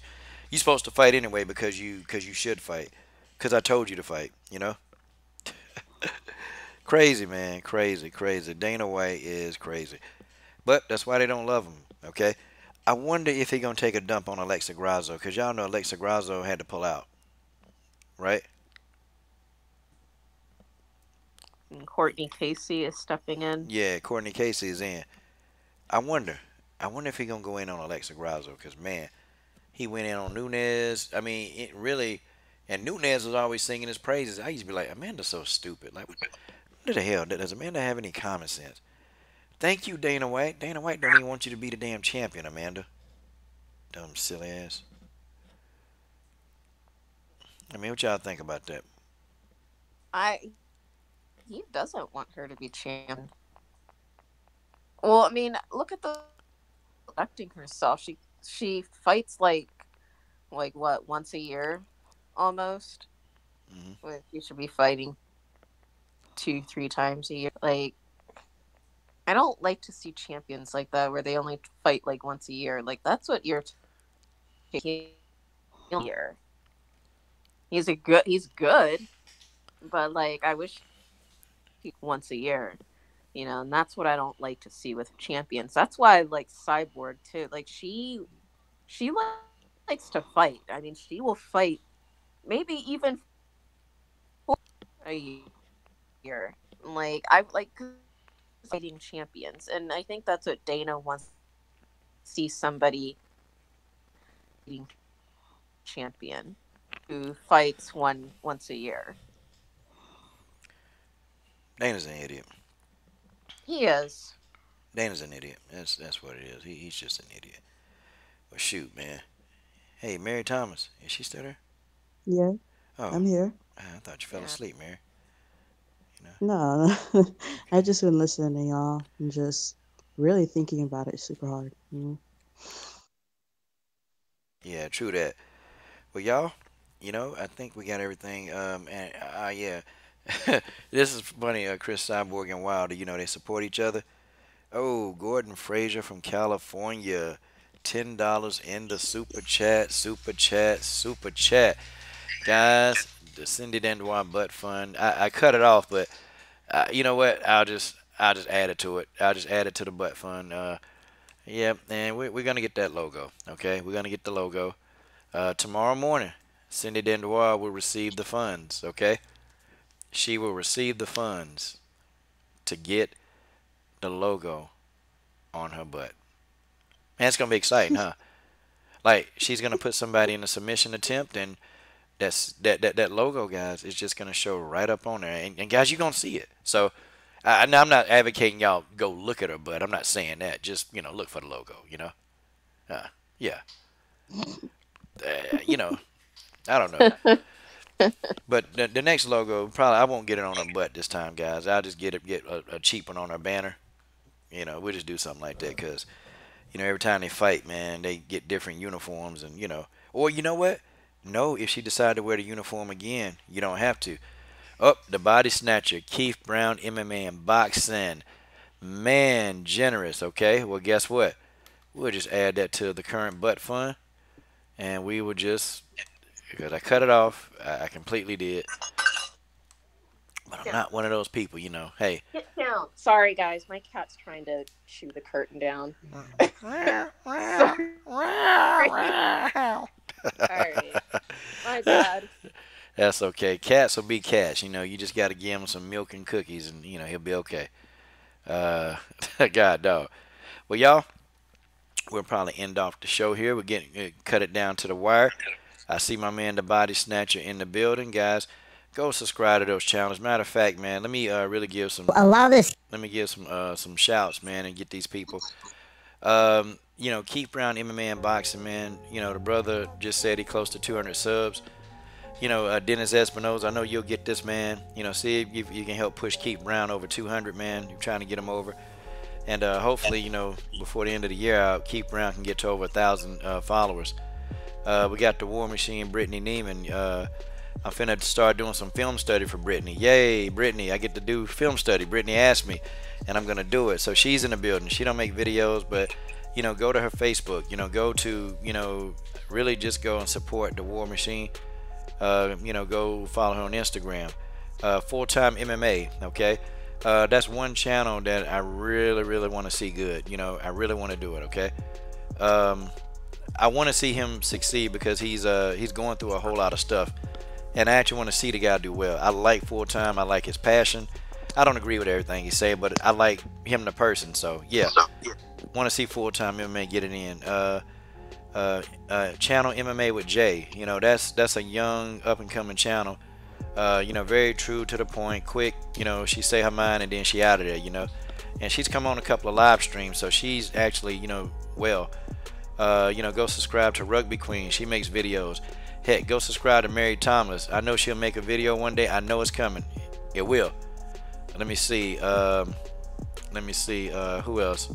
You're supposed to fight anyway because you should fight. Because I told you to fight. Crazy man, crazy, crazy. Dana White is crazy, but that's why they don't love him. Okay. I wonder if he gonna take a dump on Alexa Grasso because y'all know Alexa Grasso had to pull out, right? And Courtney Casey is stepping in. Yeah, Courtney Casey is in. I wonder. I wonder if he gonna go in on Alexa Grasso because man, he went in on Nunes. I mean, it really. And Nunes was always singing his praises. I used to be like, Amanda's so stupid. Like, what the hell? Does Amanda have any common sense? Thank you, Dana White. Dana White don't even want you to be the damn champion, Amanda. Dumb silly ass. I mean, what y'all think about that? I He doesn't want her to be champion. Well, I mean, look at the electing herself. She fights like what, once a year almost. Hmm. When you should be fighting 2-3 times a year. Like, I don't like to see champions like that where they only fight like once a year. Like, that's what you're taking here. He's good, but like I wish he once a year. And that's what I don't like to see with champions. That's why I like Cyborg too. Like she likes to fight. I mean, she will fight maybe even for a year. Like I like fighting champions, and I think that's what Dana wants to see, somebody fighting champion who fights once a year. Dana's an idiot. He is. Dana's an idiot. That's what it is. He's just an idiot. Well, shoot, man. Hey, Mary Thomas, is she still there? Yeah, Oh, I'm here. I thought you fell Yeah. asleep, Mary. You know. No, no. I just been listening to y'all and just really thinking about it super hard. Yeah, true that. Well, y'all, I think we got everything. And yeah, this is funny. Chris Cyborg and Wilder, they support each other. Oh, Gordon Frazier from California, $10 in the super chat, super chat, super chat, guys. The Cindy Dandois butt fund. I cut it off, but you know what? I'll just add it to it. I'll just add it to the butt fund. Yeah, and we're gonna get that logo. Okay, we're gonna get the logo. Tomorrow morning, Cindy Dendoir will receive the funds. Okay, she will receive the funds to get the logo on her butt. Man, it's gonna be exciting, huh? Like she's gonna put somebody in a submission attempt, and that logo, guys, is just gonna show right up on there, and guys, you're gonna see it. So, now I'm not advocating y'all go look at her butt. I'm not saying that. Just look for the logo. Uh, yeah. You know, I don't know. But the next logo, probably I won't get it on her butt this time, guys. I'll just get a cheap one on her banner. We'll just do something like that because every time they fight, man, they get different uniforms and or you know what? No, if she decided to wear the uniform again, you don't have to. Up the body snatcher, Keith Brown, MMA and boxing, man, generous. Okay, well, guess what? We'll just add that to the current butt fund, and we will just because I cut it off. I completely did. But I'm not one of those people, Hey. Get down. Sorry, guys. My cat's trying to chew the curtain down. Sorry. Alright. My bad. That's okay. Cats will be cats. You just got to give him some milk and cookies, and he'll be okay. God dog. Well, y'all, we'll probably end off the show here. We're getting cut it down to the wire. I see my man, the Body Snatcher, in the building, guys. Go subscribe to those channels. Matter of fact, man, let me really give some. Allow this. Let me give some shouts, man, and get these people. Keith Brown, MMA and boxing, man. The brother just said he close to 200 subs. Dennis Espinoza, I know you'll get this, man. See if you can help push Keith Brown over 200, man. You're trying to get him over. And hopefully, before the end of the year, Keith Brown can get to over 1,000 followers. We got the War Machine, Brittany Neiman. I'm finna start doing some film study for Brittany. Yay, Brittany, I get to do film study. Brittany asked me, and I'm gonna do it. So she's in the building. She don't make videos, but go to her Facebook. Go to really just go and support the War Machine. Go follow her on Instagram. Full Time MMA. Okay, that's one channel that I really want to see good. I really want to do it. Okay. I want to see him succeed because he's going through a whole lot of stuff. And I actually want to see the guy do well. I like Full Time. I like his passion. I don't agree with everything he say, but I like him the person. So yeah, want to see Full Time MMA get it in. Channel MMA with Jay. That's a young up and coming channel. Very true to the point, quick. She say her mind and then she out of there. And she's come on a couple of live streams, so she's actually well. Go subscribe to Rugby Queen. She makes videos. Heck, go subscribe to Mary Thomas. I know she'll make a video one day. I know it's coming. It will. Let me see. Who else?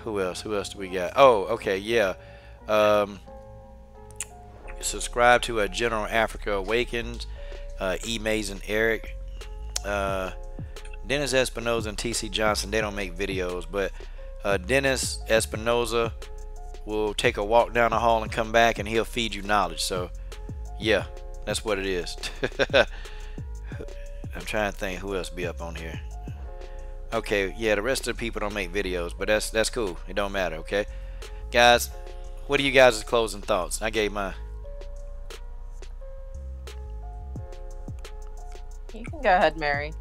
Who else do we got? Oh, okay, yeah. Subscribe to General Africa Awakens. E. Mays and Eric. Dennis Espinoza and TC Johnson. They don't make videos, but Dennis Espinoza will take a walk down the hall and come back, and he'll feed you knowledge. So yeah, that's what it is. I'm trying to think who else be up on here. Okay, yeah, the rest of the people don't make videos, but that's cool. It don't matter. Okay, guys, what are you guys' closing thoughts? I gave mine. You can go ahead, Mary.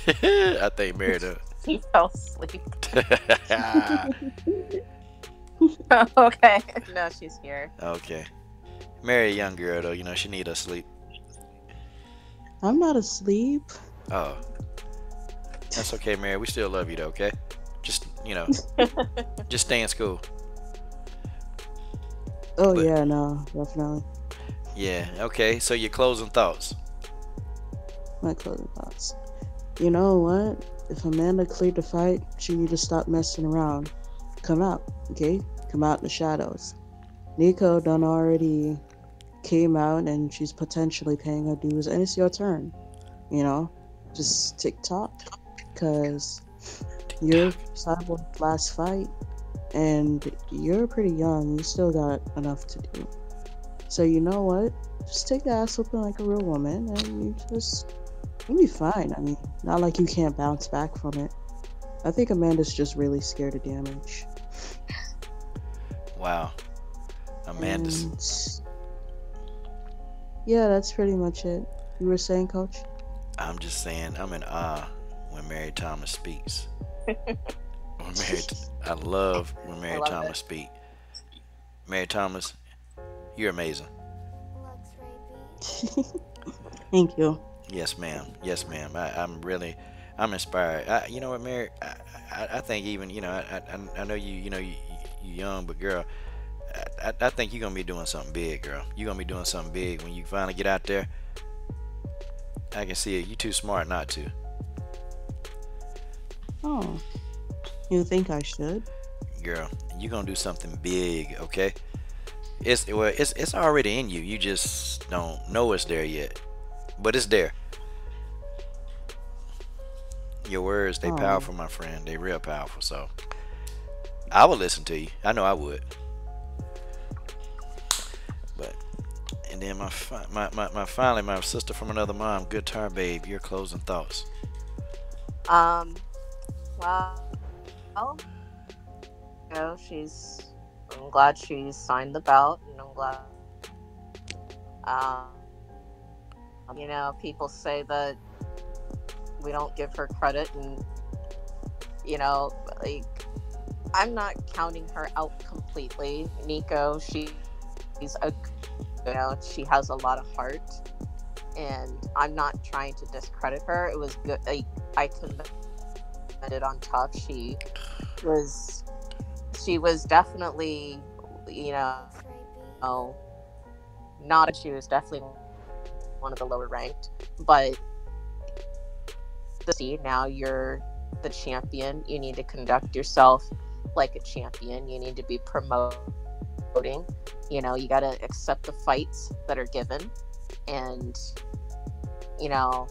I think Mary does. He fell asleep. Okay. No, she's here. Okay. Mary, a young girl though, she need her sleep. I'm not asleep. Oh. That's okay, Mary. We still love you though, okay? Just just stay in school. Oh yeah, no, definitely. Yeah, okay. So your closing thoughts. My closing thoughts. You know what? If Amanda cleared the fight, she need to stop messing around. Come out, okay? Come out in the shadows. Nicco done already came out and she's potentially paying her dues, and it's your turn. Just TikTok, because you're Cyborg's last fight, and you're pretty young. You still got enough to do. So you know what? Just take the ass whooping like a real woman, and you'll be fine. I mean, not like you can't bounce back from it. I think Amanda's just really scared of damage. Wow. Amanda's. And yeah, that's pretty much it. You were saying, Coach? I'm just saying, I'm in awe when Mary Thomas speaks. When Mary, I love when I Mary love it. Thomas speak. Mary Thomas, you're amazing. Thank you. Yes, ma'am. Yes, ma'am. I'm really, I'm inspired. You know what, Mary? I think even, I know you young, but girl, I think you're gonna be doing something big, girl. You're gonna be doing something big when you finally get out there. I can see it. You too smart not to, Oh, you think I should? girl. You're gonna do something big, okay? It's already in you. You just don't know it's there yet, but it's there. Your words, they Oh, powerful, my friend. They real powerful. So I would listen to you. I know I would. But and then finally my sister from another mom, guitar babe. Your closing thoughts. Um, well, she's. I'm glad she signed the belt, and I'm glad. Um, people say that we don't give her credit, and you know, like I'm not counting her out completely. Nicco, she's a, she has a lot of heart, and I'm not trying to discredit her. It was good. I commended on tough. Was she was definitely, you know, not. She was definitely one of the lower ranked, but see now you're the champion. You need to conduct yourself like a champion. You need to be promoting. You got to accept the fights that are given, and you know,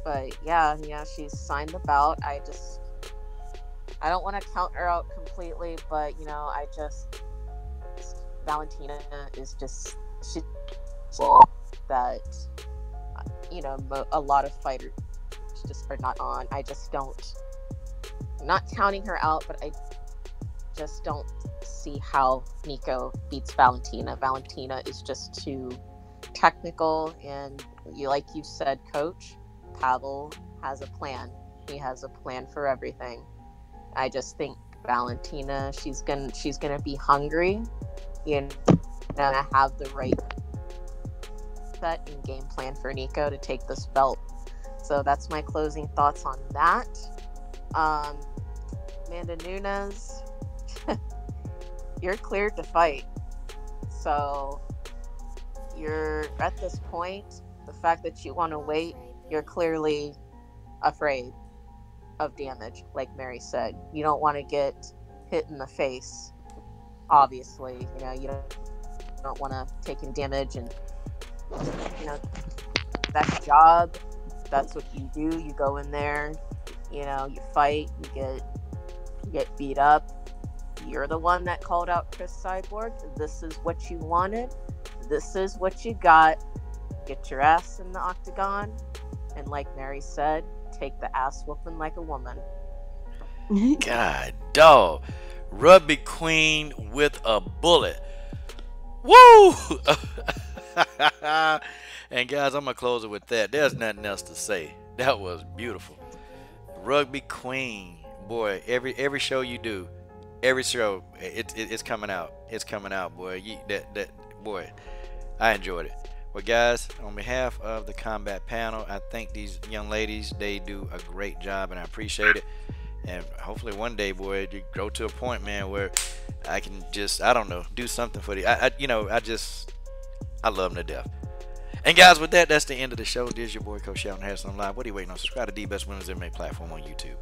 but yeah, she's signed the bout. I don't want to count her out completely, but Valentina is just she's that a lot of fighters just are not on. I just don't, not counting her out, but I just don't see how Nicco beats Valentina. Valentina is just too technical, and like you said, Coach, Pavel has a plan. He has a plan for everything. I just think Valentina, she's gonna be hungry, gonna have the right set and game plan for Nicco to take this belt. So that's my closing thoughts on that. Amanda Nunes, you're cleared to fight. So you're at this point, the fact that you want to wait, you're clearly afraid of damage, like Mary said. You don't want to get hit in the face, obviously. You don't want to take in damage, and that's your job. That's what you do. You go in there, you fight, you get beat up. You're the one that called out Chris Cyborg. This is what you wanted. This is what you got. Get your ass in the octagon, and like Mary said, take the ass whooping like a woman. God, dog, rugby queen with a bullet. Woo! And guys, I'm gonna close it with that. There's nothing else to say. That was beautiful. Rugby queen, boy. Every show you do, every show, it's coming out. It's coming out, boy. Boy, I enjoyed it. Well, guys, on behalf of the combat panel, I thank these young ladies. They do a great job, and I appreciate it. And hopefully one day, boy, you grow to a point, man, where I can just, I don't know, do something for the, I love them to death. And guys, with that, that's the end of the show. This is your boy, Coach Shelton Harrison Live. What are you waiting on? Subscribe to the Best Women's MMA platform on YouTube.